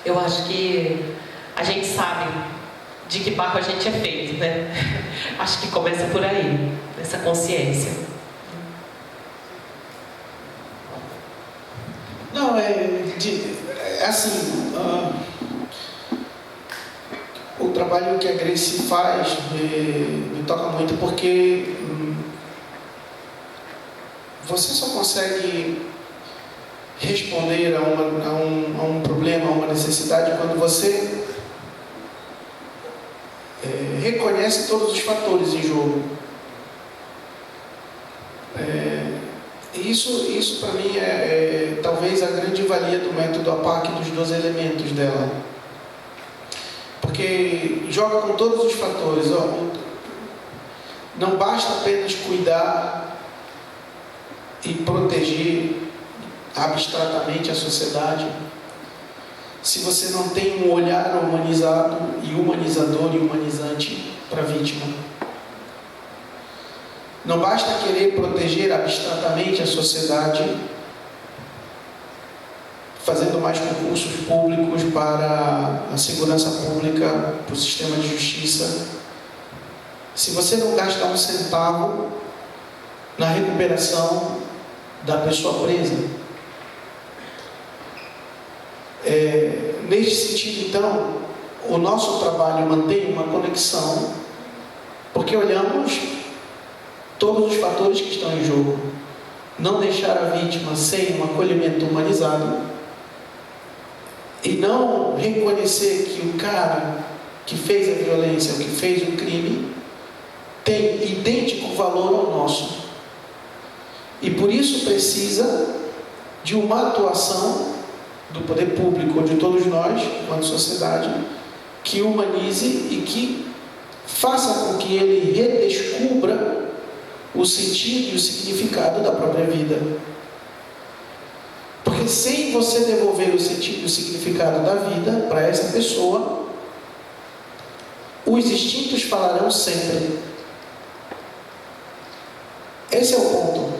Eu acho que a gente sabe de que barro a gente é feito, né? Acho que começa por aí, essa consciência. Não, assim, o trabalho que a Grace faz me toca muito, porque você só consegue responder a um problema, a uma necessidade, quando você reconhece todos os fatores em jogo. Isso para mim é talvez a grande valia do método APAC, dos 12 elementos dela. Porque joga com todos os fatores. Não basta apenas cuidar e proteger abstratamente a sociedade se você não tem um olhar humanizado e humanizador e humanizante para a vítima. Não basta querer proteger abstratamente a sociedade fazendo mais concursos públicos para a segurança pública, para o sistema de justiça, se você não gasta um centavo na recuperação da pessoa presa. Neste sentido, então, o nosso trabalho mantém uma conexão, porque olhamos todos os fatores que estão em jogo. Não deixar a vítima sem um acolhimento humanizado e não reconhecer que o cara que fez a violência, que fez o crime, tem idêntico valor ao nosso. E por isso precisa de uma atuação do poder público, ou de todos nós, enquanto sociedade, que humanize e que faça com que ele redescubra o sentido e o significado da própria vida. Porque sem você devolver o sentido e o significado da vida para essa pessoa, os instintos falarão sempre. Esse é o ponto.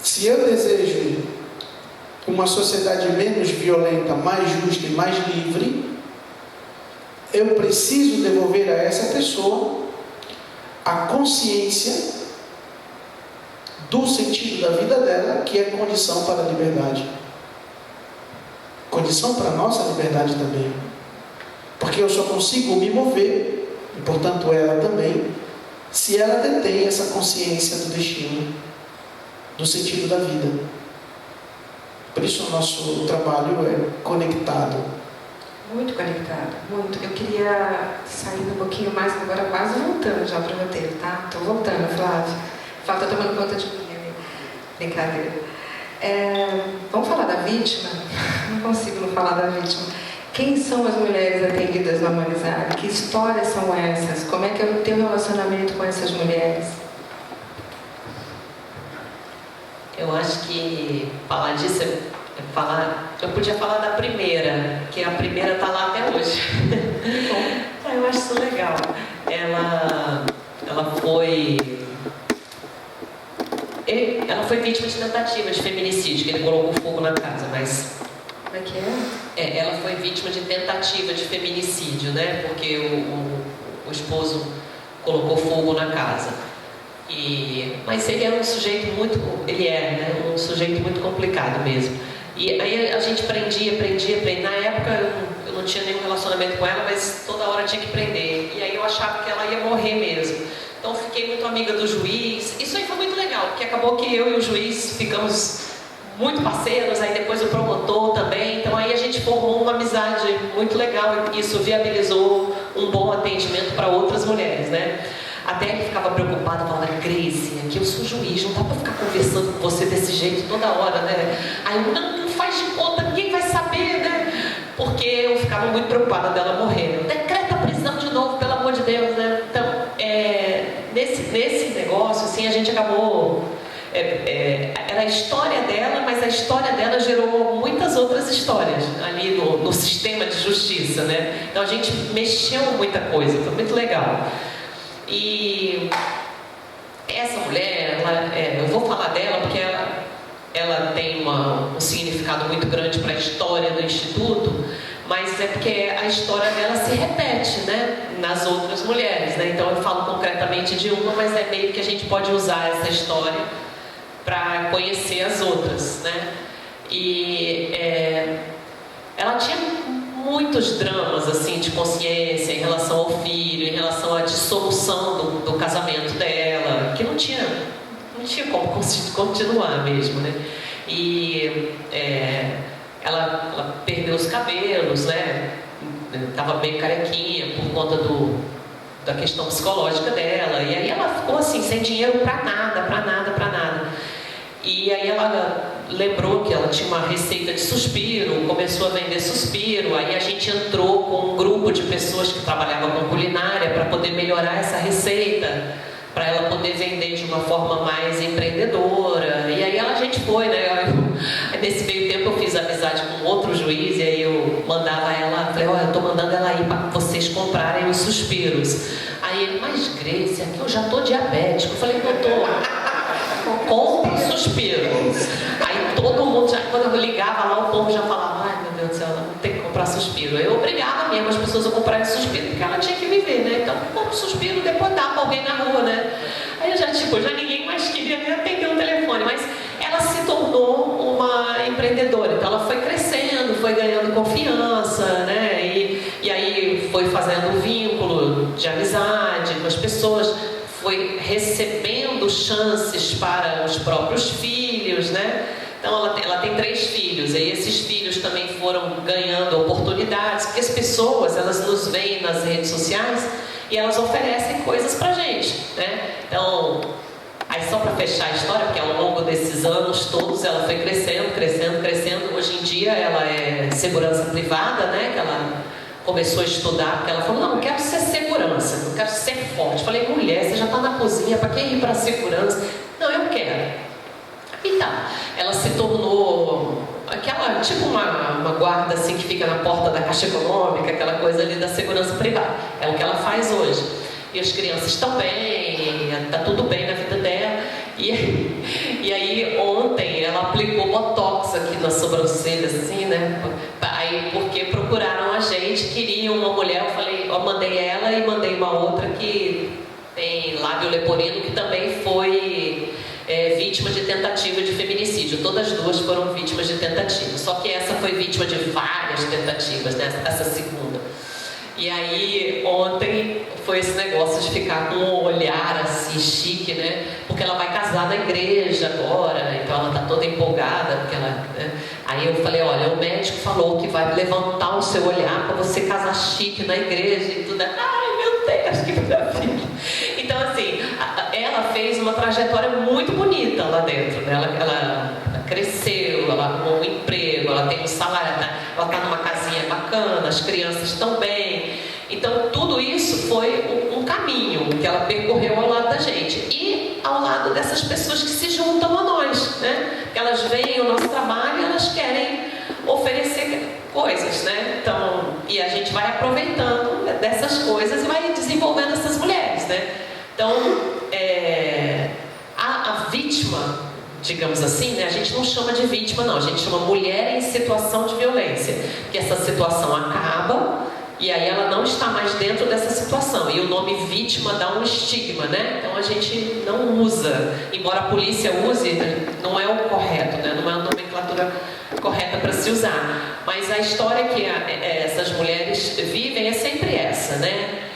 Se eu desejo uma sociedade menos violenta, mais justa e mais livre, eu preciso devolver a essa pessoa a consciência do sentido da vida dela, que é condição para a liberdade. Condição para a nossa liberdade também. Porque eu só consigo me mover, e portanto ela também, se ela detém essa consciência do destino, do sentido da vida. Por isso o nosso trabalho é conectado. Muito conectado, muito. Eu queria sair um pouquinho mais, agora quase voltando já para o roteiro, tá? Estou voltando, Flávio. Flávio está tomando conta de mim. Brincadeira. Vamos falar da vítima? Não consigo não falar da vítima. Quem são as mulheres atendidas na Humanizar? Que histórias são essas? Como é que é o teu relacionamento com essas mulheres? Eu acho que falar disso eu podia falar da primeira, que a primeira está lá até hoje. Eu acho isso legal. Ela foi... ela foi vítima de tentativa de feminicídio, que ele colocou fogo na casa, mas... Como é que é? Ela foi vítima de tentativa de feminicídio, né? Porque o esposo colocou fogo na casa. Mas ele era um sujeito muito... Ele é, né? Um sujeito muito complicado mesmo. E aí a gente prendia. Na época eu não tinha nenhum relacionamento com ela, mas toda hora tinha que prender. E aí eu achava que ela ia morrer mesmo. Então fiquei muito amiga do juiz. Isso aí foi muito legal, porque acabou que eu e o juiz ficamos muito parceiros, aí depois o promotor também. Então aí a gente formou uma amizade muito legal. E isso viabilizou um bom atendimento para outras mulheres, né? Até ele ficava preocupado, falando: Grace, aqui eu sou juiz, não dá para ficar conversando com você desse jeito toda hora, né? Aí eu, não faz de conta, ninguém vai saber, né? Porque eu ficava muito preocupada dela morrer, né? Decreta a prisão de novo, pelo amor de Deus, né? Então, nesse negócio, assim, a gente acabou... era a história dela, mas a história dela gerou muitas outras histórias ali no sistema de justiça, né? Então a gente mexeu muita coisa, foi muito legal. E essa mulher, eu vou falar dela porque ela tem um significado muito grande para a história do Instituto, mas é porque a história dela se repete, né, nas outras mulheres, né? Então eu falo concretamente de uma, mas é meio que a gente pode usar essa história para conhecer as outras, né? E ela tinha muitos dramas assim de consciência em relação ao filho, em relação à dissolução do casamento dela, que não tinha como continuar mesmo, né? E ela perdeu os cabelos, né? Estava bem carequinha por conta da questão psicológica dela. E aí ela ficou assim, sem dinheiro para nada. E aí ela lembrou que ela tinha uma receita de suspiro, começou a vender suspiro. Aí a gente entrou com um grupo de pessoas que trabalhavam com culinária para poder melhorar essa receita, para ela poder vender de uma forma mais empreendedora. E aí a gente foi, né? Nesse meio tempo eu fiz amizade com outro juiz, e aí eu mandava ela, falei: olha, eu tô mandando ela aí para vocês comprarem os suspiros. Aí ele: mas Grace, aqui eu já tô diabético. Eu falei: doutor, compre suspiros. Aí todo mundo, quando eu ligava lá, o povo já falava: ai meu Deus do céu, ela não tem que comprar suspiro. Eu obrigava mesmo as pessoas a comprarem suspiro, porque ela tinha que viver, né? Então compra suspiro, depois dá para alguém na rua, né? Aí já ninguém mais queria nem atender o telefone, mas ela se tornou uma empreendedora. Então ela foi crescendo, foi ganhando confiança, né? E aí foi fazendo um vínculo de amizade com as pessoas, foi recebendo chances para os próprios filhos, né? Então ela tem 3 filhos, e esses filhos também foram ganhando oportunidades, porque as pessoas, elas nos veem nas redes sociais e elas oferecem coisas pra gente, né? Então, aí só para fechar a história, porque ao longo desses anos todos ela foi crescendo. Hoje em dia ela é segurança privada, né? Que ela começou a estudar, porque ela falou: não, eu quero ser segurança, eu quero ser forte. Eu falei: mulher, você já está na cozinha, para que ir para segurança? Não, eu quero. E tá, ela se tornou aquela, tipo uma guarda assim que fica na porta da Caixa Econômica, aquela coisa ali da segurança privada. É o que ela faz hoje. E as crianças estão bem, tá tudo bem na vida dela. E aí ontem ela aplicou botox aqui na sobrancelha, assim, né? Aí porque procuraram a gente, queriam uma mulher, eu mandei ela e mandei uma outra que tem lábio leporino, que também foi vítima de tentativa de feminicídio. Todas as duas foram vítimas de tentativa, só que essa foi vítima de várias tentativas, né? Essa segunda. E aí ontem foi esse negócio de ficar com um olhar assim chique, né? Porque ela vai casar na igreja agora, então ela tá toda empolgada, porque ela, né? Aí eu falei: olha, o médico falou que vai levantar o seu olhar para você casar chique na igreja e tudo. Ai meu Deus, que maravilha! Então assim, ela fez uma trajetória muito bonita lá dentro, né? Ela cresceu, ela arrumou um emprego, ela tem um salário, ela está numa casinha bacana, as crianças estão bem. Então tudo isso foi um caminho que ela percorreu ao lado da gente e ao lado dessas pessoas que se juntam a nós, né? Elas veem o nosso trabalho e elas querem oferecer coisas, né? Então, e a gente vai aproveitando dessas coisas e vai desenvolvendo essas mulheres, né? Então, a vítima vítima, digamos assim, né? A gente não chama de vítima, não. A gente chama mulher em situação de violência. Porque essa situação acaba e aí ela não está mais dentro dessa situação. E o nome vítima dá um estigma, né? Então a gente não usa. Embora a polícia use, não é o correto, né? Não é a nomenclatura correta para se usar. Mas a história que essas mulheres vivem é sempre essa, né?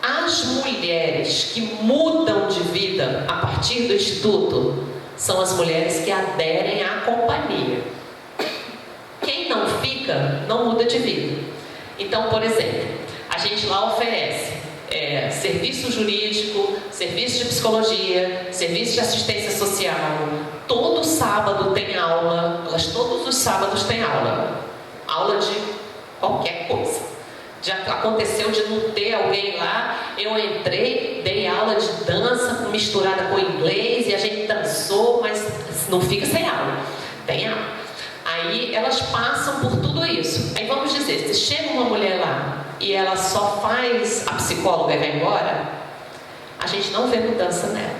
As mulheres que mudam de vida a partir do Instituto são as mulheres que aderem à companhia. Quem não fica, não muda de vida. Então, por exemplo, a gente lá oferece serviço jurídico, serviço de psicologia, serviço de assistência social. Todo sábado tem aula, elas todos os sábados têm aula. Aula de qualquer coisa. Já aconteceu de não ter alguém lá, eu entrei, dei aula de dança misturada com inglês e a gente dançou, mas não fica sem aula, tem aula. Aí elas passam por tudo isso. Aí vamos dizer, se chega uma mulher lá e ela só faz a psicóloga e vai embora, a gente não vê mudança nela.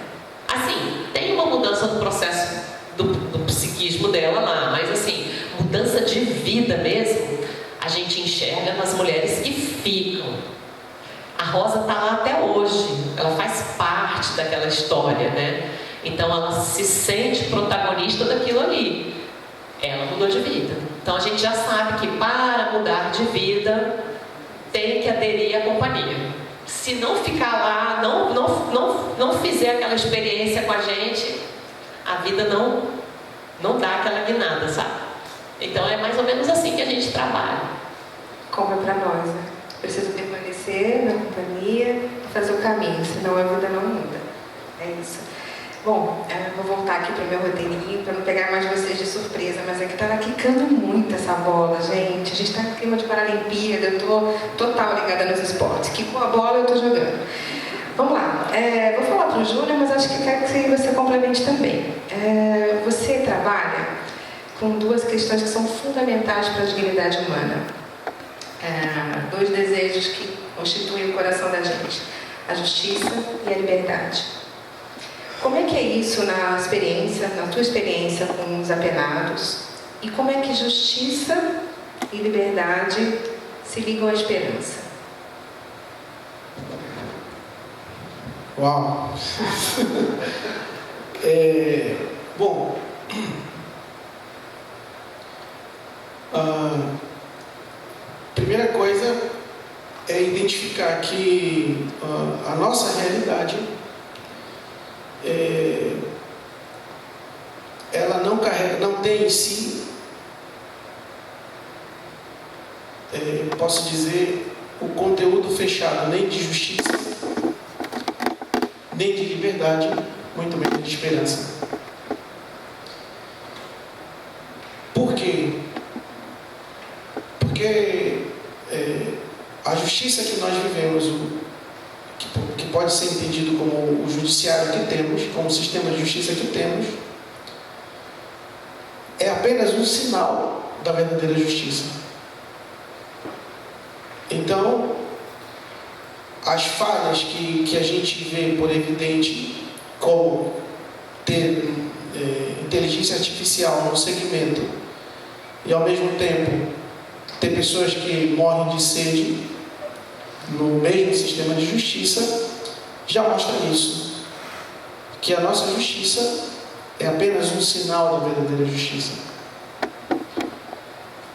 Assim, tem uma mudança no processo do psiquismo dela lá, mas assim, mudança de vida mesmo, a gente enxerga nas mulheres que ficam. A Rosa está lá até hoje, ela faz parte daquela história, né? Então ela se sente protagonista daquilo ali. Ela mudou de vida. Então a gente já sabe que para mudar de vida tem que aderir à companhia. Se não ficar lá, não fizer aquela experiência com a gente, a vida não dá aquela guinada, sabe? Então é mais ou menos assim que a gente trabalha. Como é para nós, né? Preciso permanecer na companhia e fazer o caminho, senão a vida não muda. É isso. Bom, vou voltar aqui para o meu roteirinho, para não pegar mais vocês de surpresa, mas é que está quicando muito essa bola, gente. A gente está no clima de Paralimpíada, eu estou total ligada nos esportes. Quicou a bola, eu estou jogando. Vamos lá. Vou falar para o Júnior, mas acho que quero que você complemente também. Você trabalha com duas questões que são fundamentais para a dignidade humana. Dois desejos que constituem o coração da gente: a justiça e a liberdade. Como é que é isso na tua experiência com os apenados? E como é que justiça e liberdade se ligam à esperança? Uau! Bom, primeira coisa é identificar que a nossa realidade ela não tem em si, posso dizer, o conteúdo fechado nem de justiça, nem de liberdade, muito menos de esperança. Por quê? Porque a justiça que nós vivemos, que pode ser entendido como o judiciário que temos, como o sistema de justiça que temos, é apenas um sinal da verdadeira justiça. Então, as falhas que a gente vê por evidente, como ter inteligência artificial no segmento e ao mesmo tempo ter pessoas que morrem de sede no mesmo sistema de justiça, já mostra isso, que a nossa justiça é apenas um sinal da verdadeira justiça.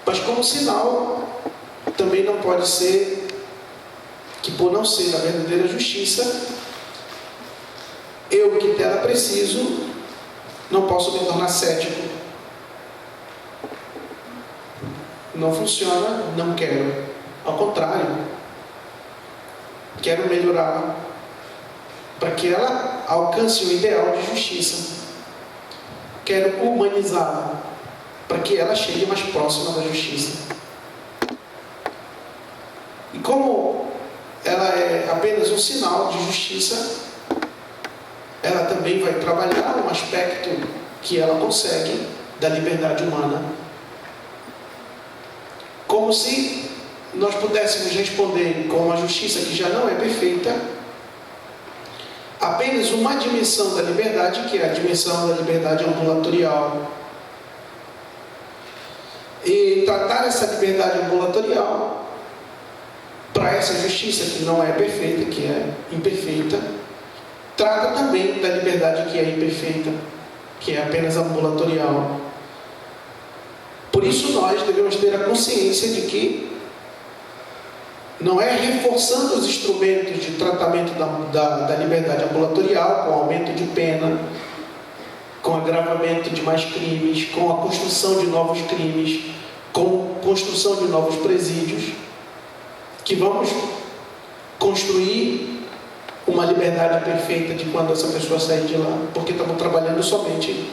Mas como sinal, também não pode ser que, por não ser a verdadeira justiça, eu que dela preciso, não posso me tornar cético. Não funciona, não quero. Ao contrário, quero melhorá-la para que ela alcance o ideal de justiça. Quero humanizá-la para que ela chegue mais próxima da justiça. E como ela é apenas um sinal de justiça, ela também vai trabalhar um aspecto que ela consegue da liberdade humana. Como se nós pudéssemos responder com uma justiça que já não é perfeita apenas uma dimensão da liberdade, que é a dimensão da liberdade ambulatorial. E tratar essa liberdade ambulatorial para essa justiça que não é perfeita, que é imperfeita, trata também da liberdade que é imperfeita, que é apenas ambulatorial. Por isso nós devemos ter a consciência de que não é reforçando os instrumentos de tratamento da liberdade ambulatorial, com aumento de pena, com agravamento de mais crimes, com a construção de novos crimes, com construção de novos presídios, que vamos construir uma liberdade perfeita de quando essa pessoa sair de lá, porque estamos trabalhando somente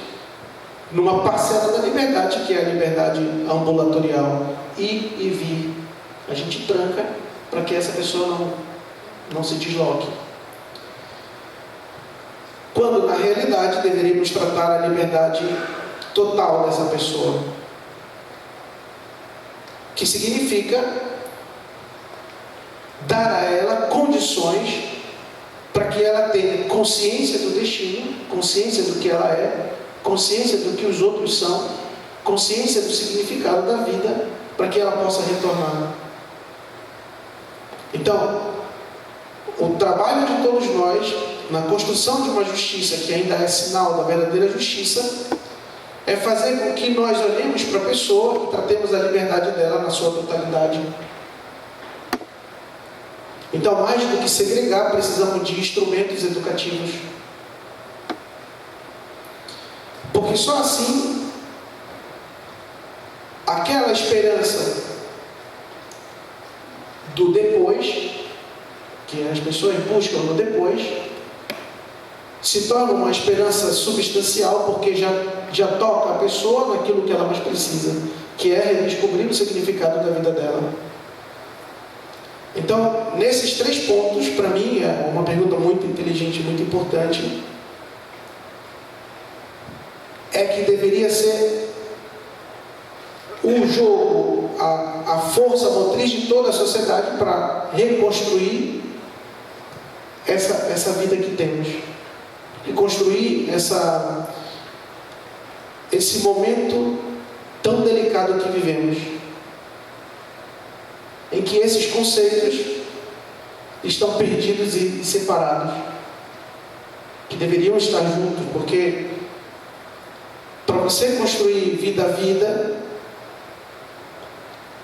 numa parcela da liberdade, que é a liberdade ambulatorial, ir e vir. A gente tranca para que essa pessoa não se desloque. Quando, na realidade, deveríamos tratar a liberdade total dessa pessoa, que significa dar a ela condições para que ela tenha consciência do destino, consciência do que ela é, consciência do que os outros são, consciência do significado da vida, para que ela possa retornar. Então, o trabalho de todos nós na construção de uma justiça que ainda é sinal da verdadeira justiça é fazer com que nós olhemos para a pessoa e tratemos a liberdade dela na sua totalidade. Então, mais do que segregar, precisamos de instrumentos educativos. Porque só assim, aquela esperança do depois, que as pessoas buscam no depois, se torna uma esperança substancial, porque já toca a pessoa naquilo que ela mais precisa, que é redescobrir o significado da vida dela. Então, nesses 3 pontos, para mim, é uma pergunta muito inteligente, muito importante, é que deveria ser o jogo, a força motriz de toda a sociedade para reconstruir essa vida que temos. Reconstruir esse momento tão delicado que vivemos, em que esses conceitos estão perdidos e separados, que deveriam estar juntos, porque para você construir vida a vida,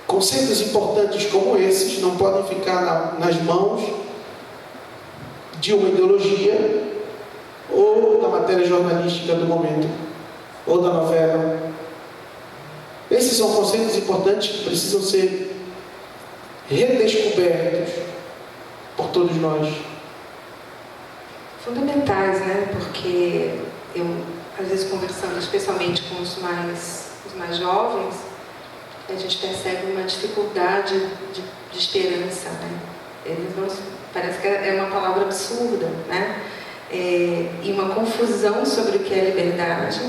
conceitos importantes como esses não podem ficar nas mãos de uma ideologia ou da matéria jornalística do momento, ou da novela. Esses são conceitos importantes que precisam ser redescobertos por todos nós. Fundamentais, né? Porque eu, às vezes, conversando especialmente com os mais jovens, a gente percebe uma dificuldade de esperança, né? Eles não, parece que é uma palavra absurda, né? E uma confusão sobre o que é liberdade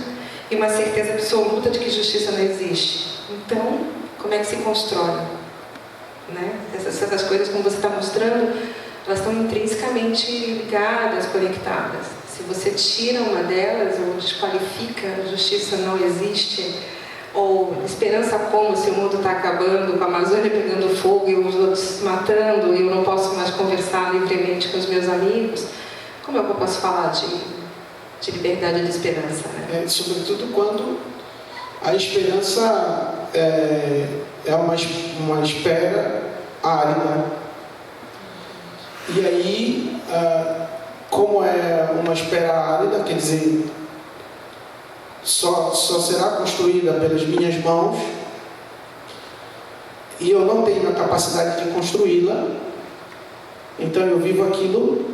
e uma certeza absoluta de que justiça não existe. Então, como é que se constrói? Né? Essas coisas, como você está mostrando, elas estão intrinsecamente ligadas, conectadas. Se você tira uma delas ou desqualifica, justiça não existe, ou esperança como se o mundo está acabando, com a Amazônia pegando fogo e os outros se matando e eu não posso mais conversar livremente com os meus amigos, como é que eu posso falar de liberdade e de esperança? Né? Sobretudo quando a esperança é uma espera árida. E aí, como é uma espera árida, quer dizer, só será construída pelas minhas mãos, e eu não tenho a capacidade de construí-la, então eu vivo aquilo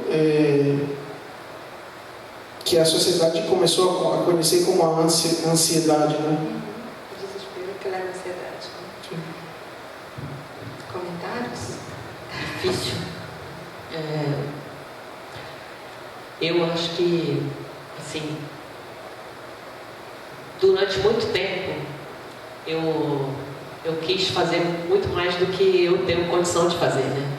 que a sociedade começou a conhecer como a ansiedade, né? O desespero que leva à ansiedade. Né? Comentários? Difícil. Eu acho que, assim, durante muito tempo, eu quis fazer muito mais do que eu tenho condição de fazer, né?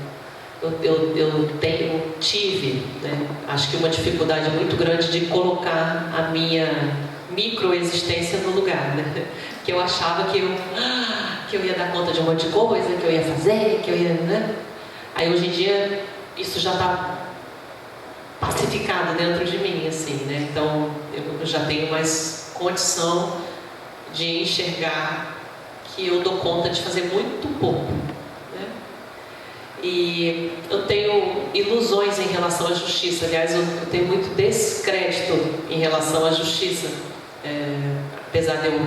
tive, né, acho que uma dificuldade muito grande de colocar a minha microexistência no lugar, né? Que eu achava que eu ia dar conta de um monte de coisa, que eu ia fazer, que eu ia, né? Aí hoje em dia isso já está pacificado dentro de mim, assim, né? Então eu já tenho mais condição de enxergar que eu dou conta de fazer muito pouco, né? E eu tenho ilusões em relação à justiça. Aliás, eu tenho muito descrédito em relação à justiça, apesar de eu,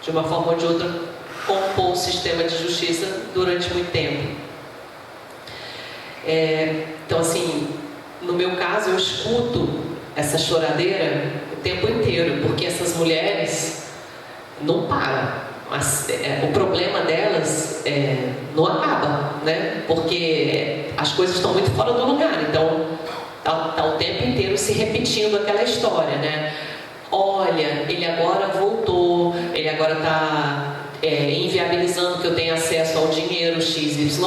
de uma forma ou de outra, compor o sistema de justiça durante muito tempo. Então, assim, no meu caso, eu escuto essa choradeira o tempo inteiro, porque essas mulheres não param. Mas, o problema delas não acaba, né? Porque as coisas estão muito fora do lugar. Então, tá o tempo inteiro se repetindo aquela história, né? Olha, ele agora voltou, ele agora está inviabilizando que eu tenha acesso ao dinheiro XYZ,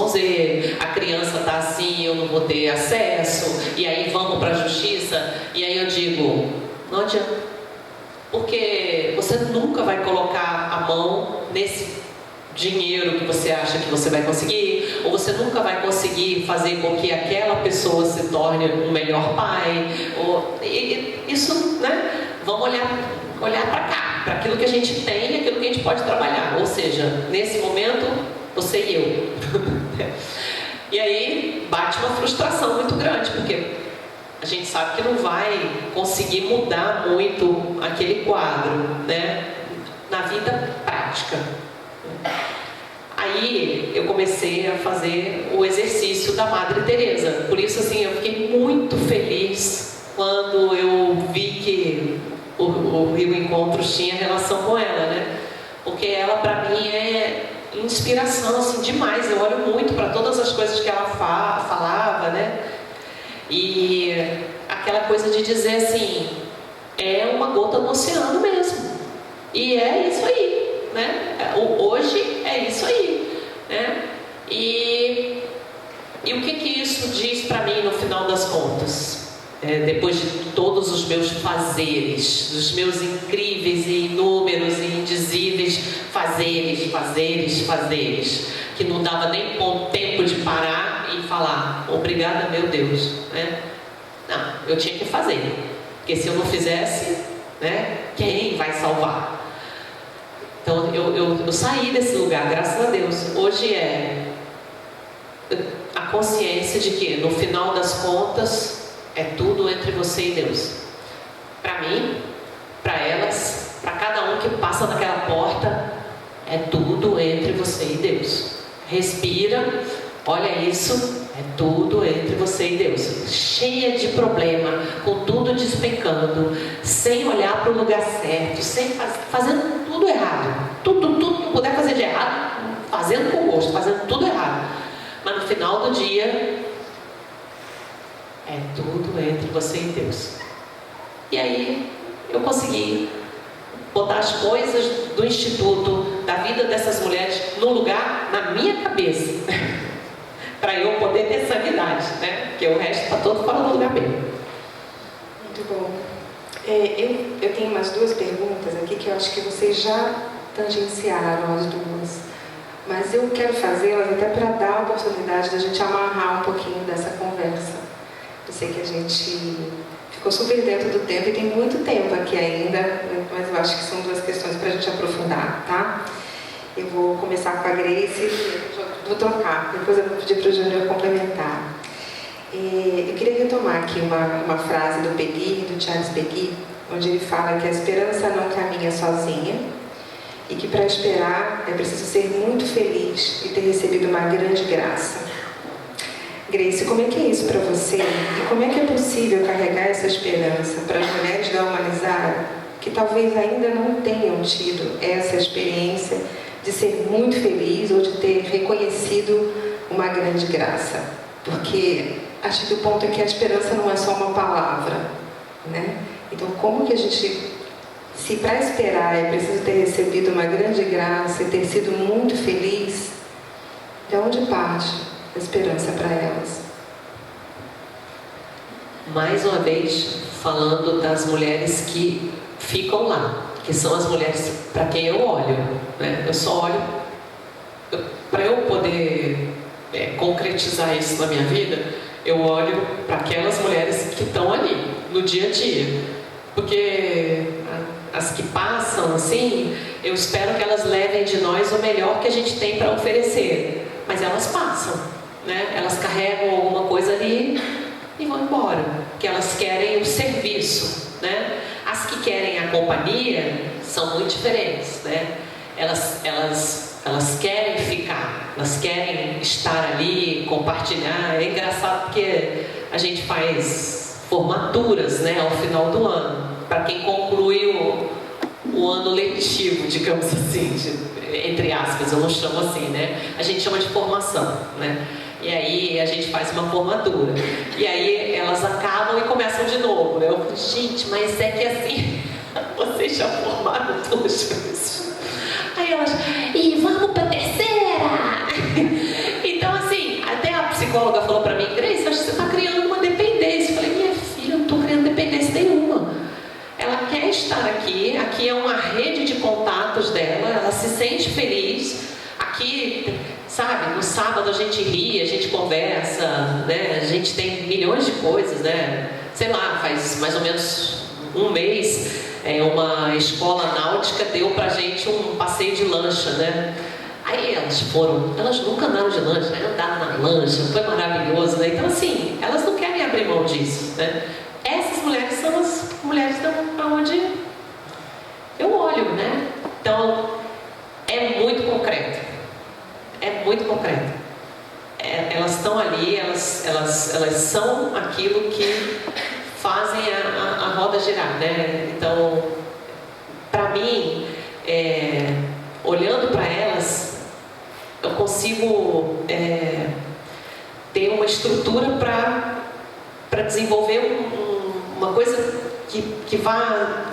a criança está assim, eu não vou ter acesso, e aí vamos para a justiça. E aí eu digo, não adianta, porque você nunca vai colocar a mão nesse dinheiro que você acha que você vai conseguir, ou você nunca vai conseguir fazer com que aquela pessoa se torne um melhor pai, isso, né? Vamos olhar para cá, para aquilo que a gente tem e aquilo que a gente pode trabalhar. Ou seja, nesse momento, você e eu. E aí bate uma frustração muito grande, porque a gente sabe que não vai conseguir mudar muito aquele quadro, né? Na vida prática. Aí eu comecei a fazer o exercício da Madre Teresa. Por isso, assim, eu fiquei muito feliz quando eu vi que o Rio Encontros tinha relação com ela, né? Porque ela, para mim, é inspiração, assim, demais. Eu olho muito para todas as coisas que ela falava, né? E aquela coisa de dizer assim, é uma gota no oceano mesmo. E é isso aí, né? Hoje é isso aí, né? E o que isso diz para mim no final das contas? Depois de todos os meus fazeres, dos meus incríveis e inúmeros e indizíveis fazeres, que não dava nem tempo de parar e falar, obrigada, meu Deus, né? Não, eu tinha que fazer, porque se eu não fizesse, né, quem vai salvar? Então eu saí desse lugar, graças a Deus. Hoje a consciência de que no final das contas é tudo entre você e Deus. Para mim, para elas, para cada um que passa naquela porta, é tudo entre você e Deus. Respira, olha isso, é tudo entre você e Deus. Cheia de problema, com tudo despencando, sem olhar para o lugar certo, fazendo tudo errado. Tudo que puder fazer de errado, fazendo com gosto, fazendo tudo errado. Mas no final do dia, é tudo entre você e Deus. E aí eu consegui botar as coisas do Instituto, da vida dessas mulheres, no lugar, na minha cabeça, para eu poder ter sanidade, né? Porque o resto está todo fora do lugar mesmo. Muito bom. Eu tenho umas duas perguntas aqui que eu acho que vocês já tangenciaram as duas, mas eu quero fazê-las até para dar a oportunidade da gente amarrar um pouquinho dessa conversa. Eu sei que a gente ficou super dentro do tempo e tem muito tempo aqui ainda, mas eu acho que são duas questões para a gente aprofundar, tá? Eu vou começar com a Grace, vou trocar, depois eu vou pedir para o Júnior complementar. Eu queria retomar aqui uma frase do Peggy, do Charles Peggy, onde ele fala que a esperança não caminha sozinha e que para esperar é preciso ser muito feliz e ter recebido uma grande graça. Grace, como é que é isso para você? E como é que é possível carregar essa esperança para as mulheres da Humanizar que talvez ainda não tenham tido essa experiência de ser muito feliz ou de ter reconhecido uma grande graça? Porque acho que o ponto é que a esperança não é só uma palavra, né? Então, como que a gente, se para esperar é preciso ter recebido uma grande graça e ter sido muito feliz, de onde parte esperança para elas. Mais uma vez, falando das mulheres que ficam lá, que são as mulheres para quem eu olho, né? Eu só olho para eu poder concretizar isso na minha vida. Eu olho para aquelas mulheres que estão ali no dia a dia, porque as que passam assim, eu espero que elas levem de nós o melhor que a gente tem para oferecer, mas elas passam, né? Elas carregam alguma coisa ali e vão embora, porque elas querem o serviço, né? As que querem a companhia são muito diferentes, né? Elas querem ficar, elas querem estar ali, compartilhar. É engraçado porque a gente faz formaturas, né, ao final do ano, para quem conclui o ano letivo, digamos assim, entre aspas, eu não chamo assim, né? A gente chama de formação, né? E aí a gente faz uma formatura. E aí elas acabam e começam de novo, né? Eu falo, gente, mas é que assim, vocês já formaram todos. Aí elas, e vamos para a terceira! Então assim, até a psicóloga falou para mim, Grace, acho que você está criando uma dependência. Eu falei, minha filha, eu não estou criando dependência nenhuma. Ela quer estar aqui é uma rede de contatos dela, ela se sente feliz. Aqui, sabe, no sábado a gente ri, a gente conversa, né? A gente tem milhões de coisas, né? Sei lá, faz mais ou menos um mês, uma escola náutica deu pra gente um passeio de lancha, né? Aí elas nunca andaram de lancha, né? Andaram na lancha, foi maravilhoso, né? Então assim, elas não querem abrir mão disso, né? Essas mulheres são as mulheres onde eu olho, né? Então, é muito concreto. É muito concreto. Elas estão ali, elas são aquilo que fazem a roda girar, né? Então, para mim, olhando para elas, eu consigo ter uma estrutura para desenvolver uma coisa que vá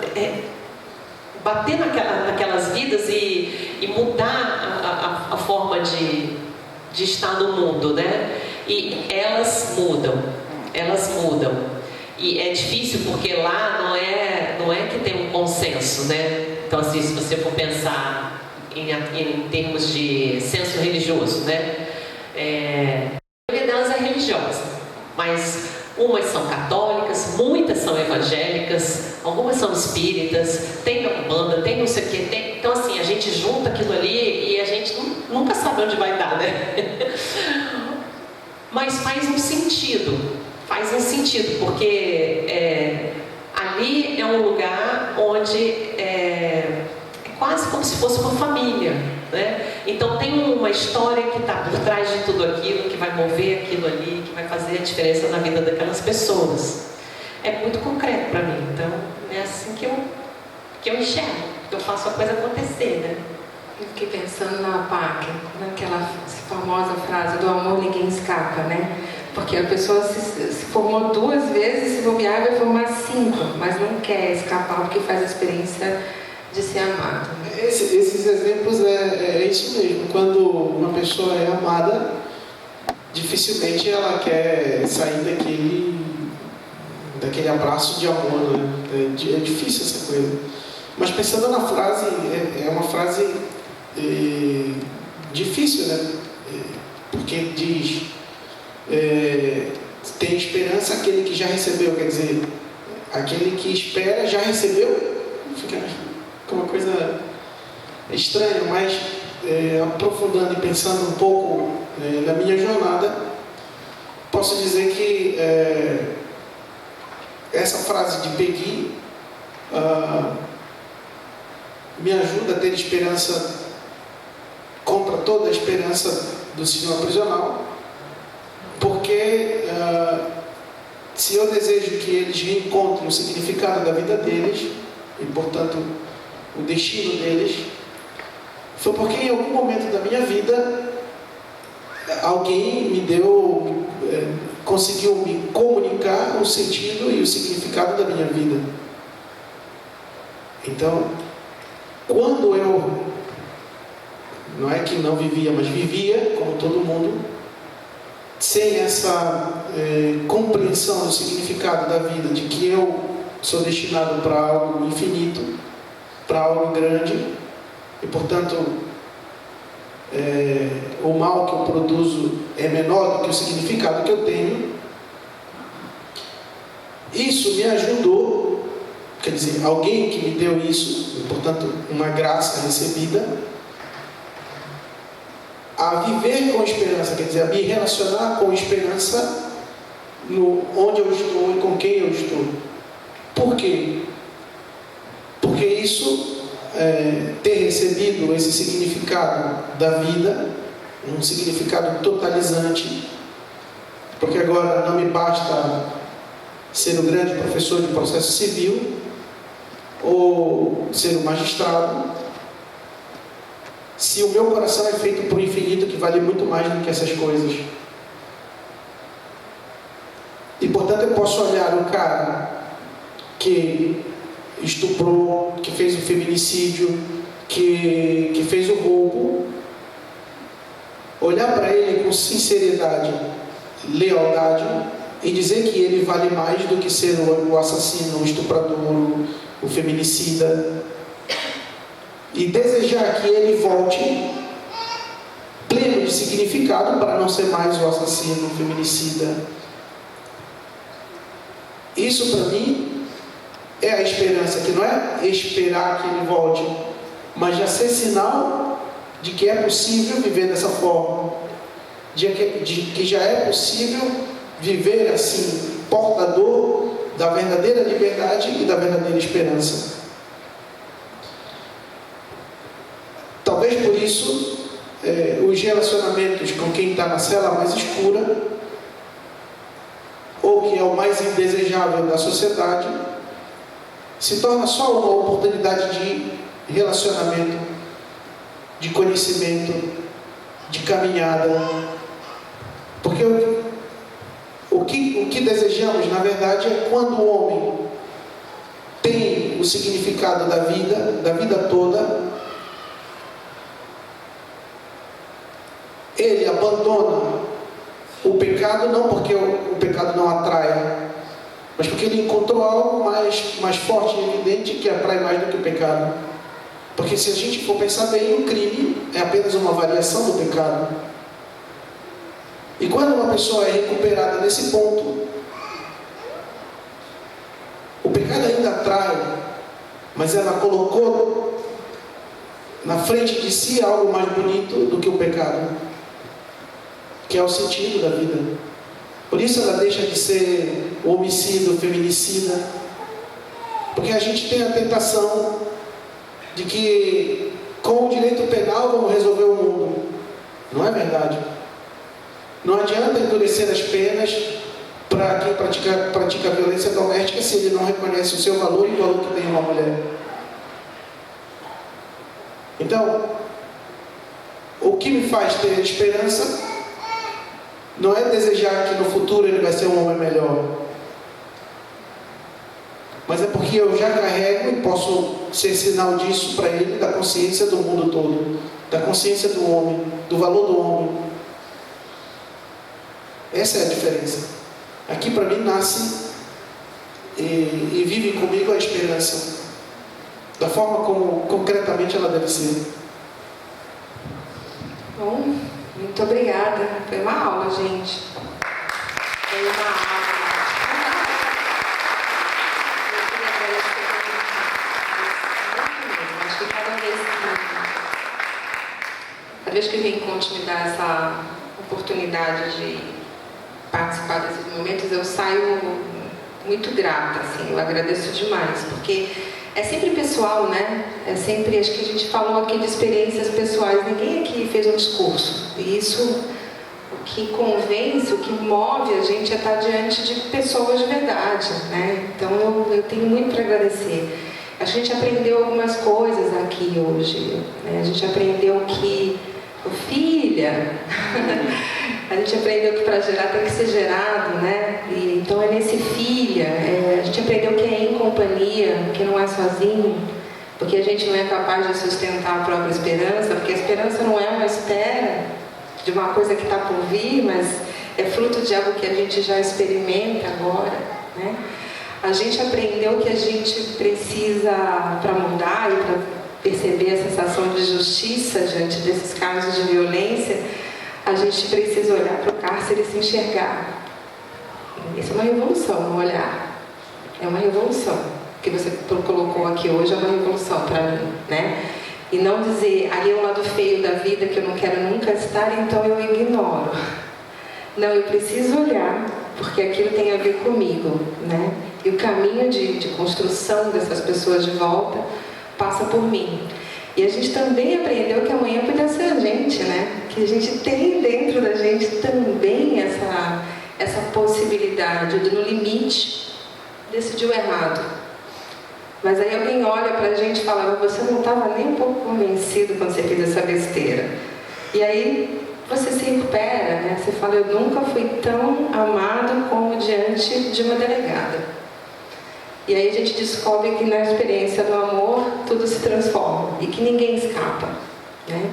bater naquelas vidas e mudar a forma de estar no mundo, né? E elas mudam. E é difícil porque lá não é que tem um consenso, né? Então assim, se você for pensar em termos de senso religioso, né? A maioria delas é religiosa, mas umas são católicas, muitas são evangélicas, algumas são espíritas, tem banda, tem não sei o que, então assim, a gente junta aquilo ali e a gente nunca sabe onde vai dar, né? Mas faz um sentido, porque ali é um lugar onde é quase como se fosse uma família, né? Então tem uma história que está por trás de tudo aquilo, que vai mover aquilo ali, que vai fazer a diferença na vida daquelas pessoas. É muito concreto para mim, então é assim que eu enxergo, que eu faço a coisa acontecer, né? Eu fiquei pensando na PAC, naquela famosa frase do amor ninguém escapa, né? Porque a pessoa se formou 2 vezes, se bobear vai formar 5, mas não quer escapar porque faz a experiência de ser amado. Esses exemplos é isso mesmo. Quando uma pessoa é amada, dificilmente ela quer sair daquele abraço de amor, né? É difícil essa coisa. Mas pensando na frase, é uma frase difícil, né? Porque diz tem esperança aquele que já recebeu, quer dizer, aquele que espera já recebeu. Fica uma coisa estranha, mas aprofundando e pensando um pouco na minha jornada, posso dizer que essa frase de Peggy me ajuda a ter esperança contra toda a esperança do sistema prisional, porque se eu desejo que eles reencontrem o significado da vida deles e, portanto, o destino deles, foi porque em algum momento da minha vida alguém me deu, conseguiu me comunicar o sentido e o significado da minha vida. Então, quando eu, não é que não vivia, mas vivia, como todo mundo, sem essa compreensão do significado da vida, de que eu sou destinado para algo infinito, para algo grande, e portanto o mal que eu produzo é menor do que o significado que eu tenho. Isso me ajudou, quer dizer, alguém que me deu isso, e portanto uma graça recebida, a viver com esperança, quer dizer, a me relacionar com esperança no onde eu estou e com quem eu estou. Por quê? Porque isso, ter recebido esse significado da vida, um significado totalizante, porque agora não me basta ser o grande professor de processo civil ou ser o magistrado, se o meu coração é feito por infinito, que vale muito mais do que essas coisas. E portanto eu posso olhar o cara que estuprou, que fez o feminicídio, que fez o roubo, olhar para ele com sinceridade, lealdade, e dizer que ele vale mais do que ser o assassino, o estuprador, o feminicida, e desejar que ele volte pleno de significado para não ser mais o assassino, o feminicida. Isso para mim é a esperança, que não é esperar que ele volte, mas já ser sinal de que é possível viver dessa forma, de que já é possível viver assim, portador da verdadeira liberdade e da verdadeira esperança. Talvez por isso os relacionamentos com quem está na cela mais escura, ou que é o mais indesejável da sociedade, se torna só uma oportunidade de relacionamento, de conhecimento, de caminhada. Porque o que desejamos, na verdade, é quando o homem tem o significado da vida toda, ele abandona o pecado, não porque o pecado não atrai, mas porque ele encontrou algo mais forte e evidente que atrai mais do que o pecado. Porque se a gente for pensar bem, o crime é apenas uma variação do pecado. E quando uma pessoa é recuperada nesse ponto, o pecado ainda atrai, mas ela colocou na frente de si algo mais bonito do que o pecado, que é o sentido da vida. Por isso ela deixa de ser o homicida, o feminicida, porque a gente tem a tentação de que com o direito penal vamos resolver o mundo. Não é verdade. Não adianta endurecer as penas para quem pratica violência doméstica se ele não reconhece o seu valor e o valor que tem uma mulher. Então, o que me faz ter esperança não é desejar que no futuro ele vai ser um homem melhor, mas é porque eu já carrego e posso ser sinal disso para ele, da consciência do mundo todo, da consciência do homem, do valor do homem. Essa é a diferença. Aqui para mim nasce e vive comigo a esperança, da forma como concretamente ela deve ser. Bom, muito obrigada. Foi uma aula, gente. Foi uma aula. Acho que cada vez que vem Conte me dá essa oportunidade de participar desses momentos, eu saio muito grata, assim, eu agradeço demais, porque é sempre pessoal, né? É sempre, acho que a gente falou aqui de experiências pessoais, ninguém aqui fez um discurso. E isso, o que convence, o que move a gente é estar diante de pessoas de verdade, né? Então eu tenho muito para agradecer. A gente aprendeu algumas coisas aqui hoje, né? A gente aprendeu que filha, a gente aprendeu que para gerar tem que ser gerado, né? E, então é nesse filha, a gente aprendeu que é em companhia, que não é sozinho, porque a gente não é capaz de sustentar a própria esperança, porque a esperança não é uma espera, de uma coisa que está por vir, mas é fruto de algo que a gente já experimenta agora, né? A gente aprendeu que a gente precisa, para mudar e para perceber a sensação de justiça diante desses casos de violência, a gente precisa olhar para o cárcere e se enxergar. Isso é uma revolução no olhar. É uma revolução. O que você colocou aqui hoje é uma revolução para mim, né? E não dizer, ali é o lado feio da vida que eu não quero nunca estar, então eu ignoro. Não, eu preciso olhar, porque aquilo tem a ver comigo, né? E o caminho de construção dessas pessoas de volta passa por mim. E a gente também aprendeu que amanhã podia ser a gente, né? Que a gente tem dentro da gente também essa possibilidade de, no limite, decidir o errado. Mas aí alguém olha pra gente e fala, você não estava nem um pouco convencido quando você fez essa besteira. E aí você se recupera, né? Você fala, eu nunca fui tão amado como diante de uma delegada. E aí a gente descobre que na experiência do amor tudo se transforma e que ninguém escapa, né?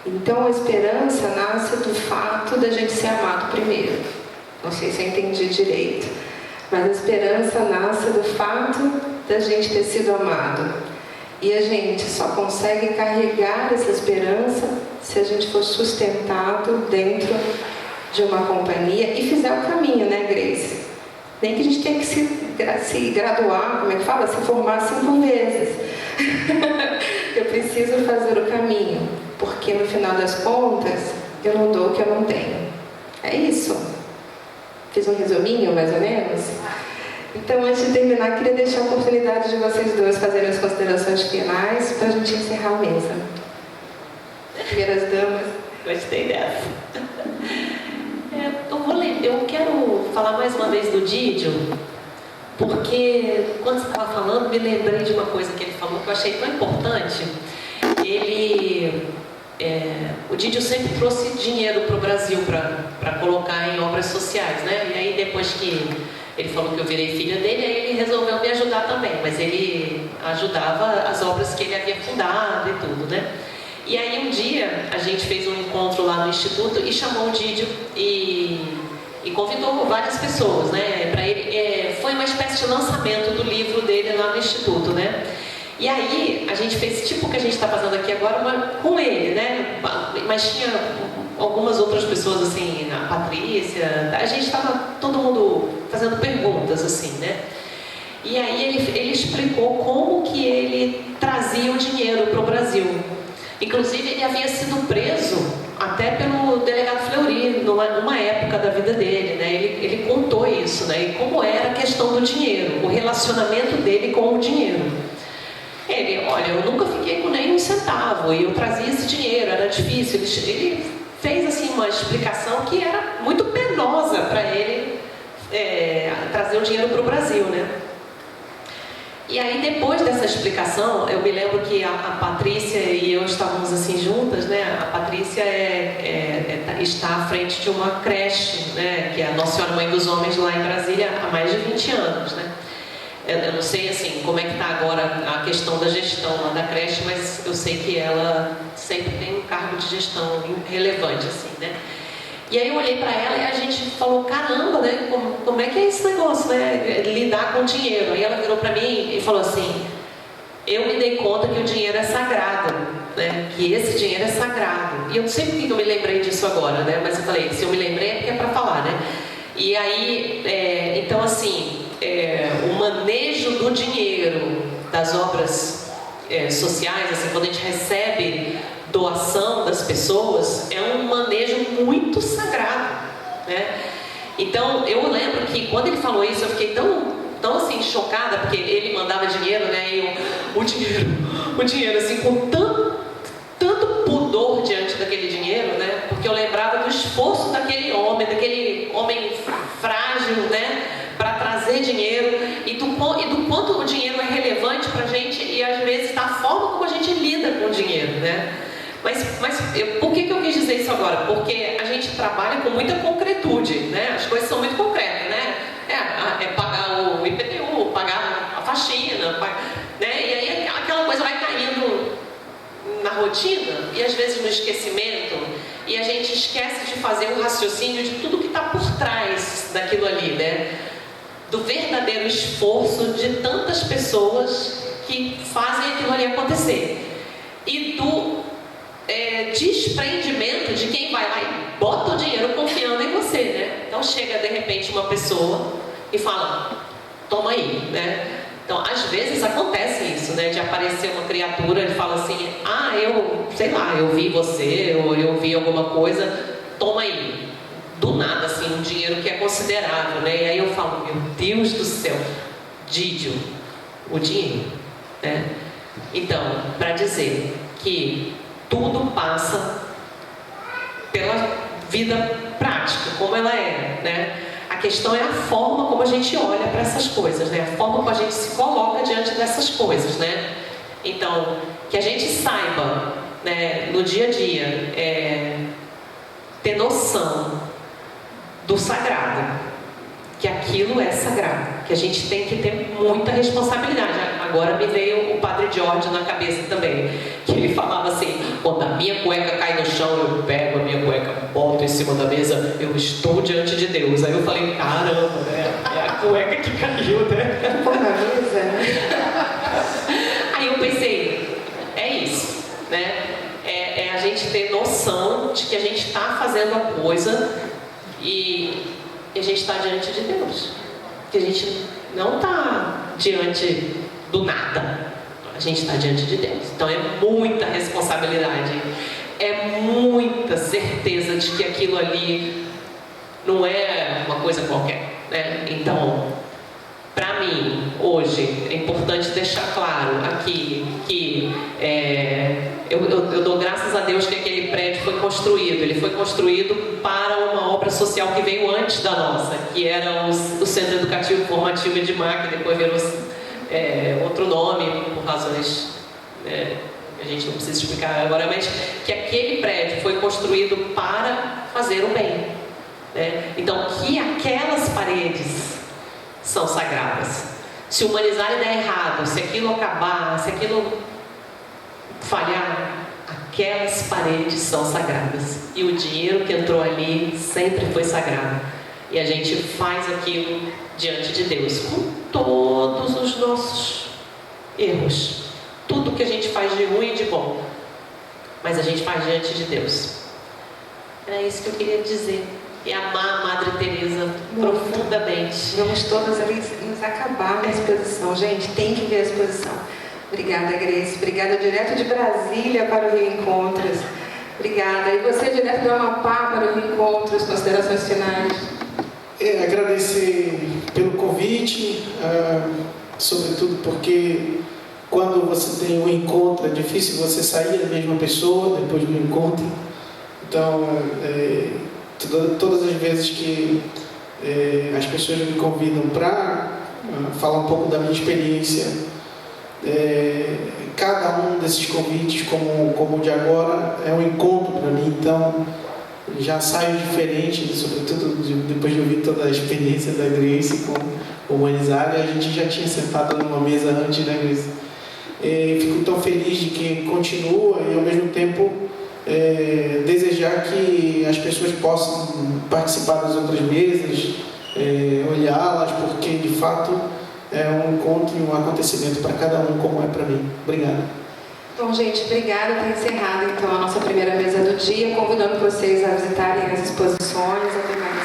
Então a esperança nasce do fato da gente ser amado primeiro. Não sei se eu entendi direito, mas a esperança nasce do fato da gente ter sido amado. E a gente só consegue carregar essa esperança se a gente for sustentado dentro de uma companhia e fizer o caminho, né, Grace? Nem que a gente tenha que se graduar, como é que fala? Se formar 5 vezes. Eu preciso fazer o caminho, porque no final das contas, eu não dou o que eu não tenho. É isso. Fiz um resuminho, mais ou menos? Então, antes de terminar, queria deixar a oportunidade de vocês dois fazerem as considerações finais para a gente encerrar a mesa. Primeiras damas. Gostei dessa. Eu quero falar mais uma vez do Didio, porque quando você estava falando, me lembrei de uma coisa que ele falou que eu achei tão importante. O Didio sempre trouxe dinheiro para o Brasil para colocar em obras sociais, né? E aí depois que ele falou que eu virei filha dele, aí ele resolveu me ajudar também, mas ele ajudava as obras que ele havia fundado e tudo, né? E aí um dia a gente fez um encontro lá no Instituto e chamou o Didio e convidou várias pessoas, né? Para ele foi uma espécie de lançamento do livro dele lá no Instituto, né? E aí a gente fez tipo o que a gente está fazendo aqui agora, com ele, né? Mas tinha algumas outras pessoas assim, a Patrícia, a gente estava todo mundo fazendo perguntas assim, né? E aí ele explicou como que ele trazia o dinheiro para o Brasil. Inclusive ele havia sido preso até pelo delegado Fleury numa época da vida dele, né? Ele contou isso, né? E como era a questão do dinheiro, o relacionamento dele com o dinheiro. Ele, olha, eu nunca fiquei com nem um centavo e eu trazia esse dinheiro, era difícil. Ele fez assim uma explicação que era muito penosa para ele trazer o dinheiro para o Brasil, né? E aí depois dessa explicação, eu me lembro que a Patrícia e eu estávamos assim juntas, né? A Patrícia está à frente de uma creche, né? Que é a Nossa Senhora Mãe dos Homens lá em Brasília há mais de 20 anos, né? Eu não sei assim como é que está agora a questão da gestão lá da creche, mas eu sei que ela sempre tem um cargo de gestão relevante, assim, né? E aí eu olhei para ela e a gente falou, caramba, né? Como é que é esse negócio, né? Lidar com dinheiro. Aí ela virou para mim e falou assim, eu me dei conta que o dinheiro é sagrado, né? Que esse dinheiro é sagrado. E eu não sei por que eu me lembrei disso agora, né? Mas eu falei, se eu me lembrei é porque é para falar, né? E aí, então assim, o manejo do dinheiro das obras sociais, assim, quando a gente recebe doação das pessoas, é um manejo muito sagrado, né? Então, eu lembro que quando ele falou isso, eu fiquei tão assim, chocada, porque ele mandava dinheiro, né? E o dinheiro, assim, com tanto pudor diante daquele dinheiro, né? Porque eu lembrava do esforço daquele homem frágil, né? Para trazer dinheiro e do quanto o dinheiro é relevante para a gente e às vezes da forma como a gente lida com o dinheiro, né? Mas por que eu quis dizer isso agora? Porque a gente trabalha com muita concretude, né? As coisas são muito concretas, né? Pagar o IPTU, pagar a faxina, né? E aí aquela coisa vai caindo na rotina e às vezes no esquecimento e a gente esquece de fazer um raciocínio de tudo que está por trás daquilo ali, né? Do verdadeiro esforço de tantas pessoas que fazem aquilo ali acontecer. E do desprendimento de quem vai lá e bota o dinheiro confiando em você, né? Então chega de repente uma pessoa e fala, toma aí, né? Então às vezes acontece isso, né? De aparecer uma criatura e fala assim, eu vi você, ou eu vi alguma coisa, toma aí. Do nada, assim, um dinheiro que é considerável, né? E aí eu falo, meu Deus do céu, Dídio, o dinheiro, né? Então, para dizer que tudo passa pela vida prática, como ela é, né? A questão é a forma como a gente olha para essas coisas, né? A forma como a gente se coloca diante dessas coisas, né? Então, que a gente saiba, né, no dia a dia, ter noção do sagrado, que aquilo é sagrado, que a gente tem que ter muita responsabilidade. Agora me veio o Padre Jorge na cabeça também, que ele falava assim, quando a minha cueca cai no chão, eu pego a minha cueca, boto em cima da mesa, eu estou diante de Deus. Aí eu falei, caramba, né? É a cueca que caiu, né? Pô, na mesa, né? Aí eu pensei, é isso, né? É a gente ter noção de que a gente está fazendo a coisa e a gente está diante de Deus, que a gente não está diante do nada, a gente está diante de Deus. Então é muita responsabilidade, é muita certeza de que aquilo ali não é uma coisa qualquer, né? Então, para mim, hoje, é importante deixar claro aqui que eu dou graças a Deus que aquele prédio foi construído. Ele foi construído para uma obra social que veio antes da nossa, que era o Centro Educativo Formativo Edmar, que depois virou outro nome, por razões que a gente não precisa explicar agora, mas que aquele prédio foi construído para fazer o bem, né? Então, que aquelas paredes são sagradas. Se humanizar e der errado, se aquilo acabar, se aquilo falhar, aquelas paredes são sagradas. E o dinheiro que entrou ali sempre foi sagrado. E a gente faz aquilo diante de Deus, com todos os nossos erros. Tudo que a gente faz de ruim e de bom. Mas a gente faz diante de Deus. Era isso que eu queria dizer. E amar a Madre Teresa profundamente. Vamos todas ali nos acabar na exposição. Gente, tem que ver a exposição. Obrigada, Grace. Obrigada direto de Brasília para o Rio Encontros. Obrigada. E você direto do Amapá para o Rio Encontros, considerações finais. Agradecer pelo convite, sobretudo porque quando você tem um encontro, é difícil você sair da mesma pessoa depois do encontro. Então, todas as vezes que as pessoas me convidam para falar um pouco da minha experiência, cada um desses convites, como o de agora, é um encontro para mim. Então já saio diferente, sobretudo depois de ouvir toda a experiência da Grace com o Humanizar. A gente já tinha sentado numa mesa antes, né, Grace? Fico tão feliz de que continua e ao mesmo tempo desejar que as pessoas possam participar das outras mesas, olhá-las, porque de fato é um encontro e um acontecimento para cada um, como é para mim. Obrigado. Bom, gente, obrigada. Está encerrada então a nossa primeira mesa do dia, convidando vocês a visitarem as exposições, a ter mais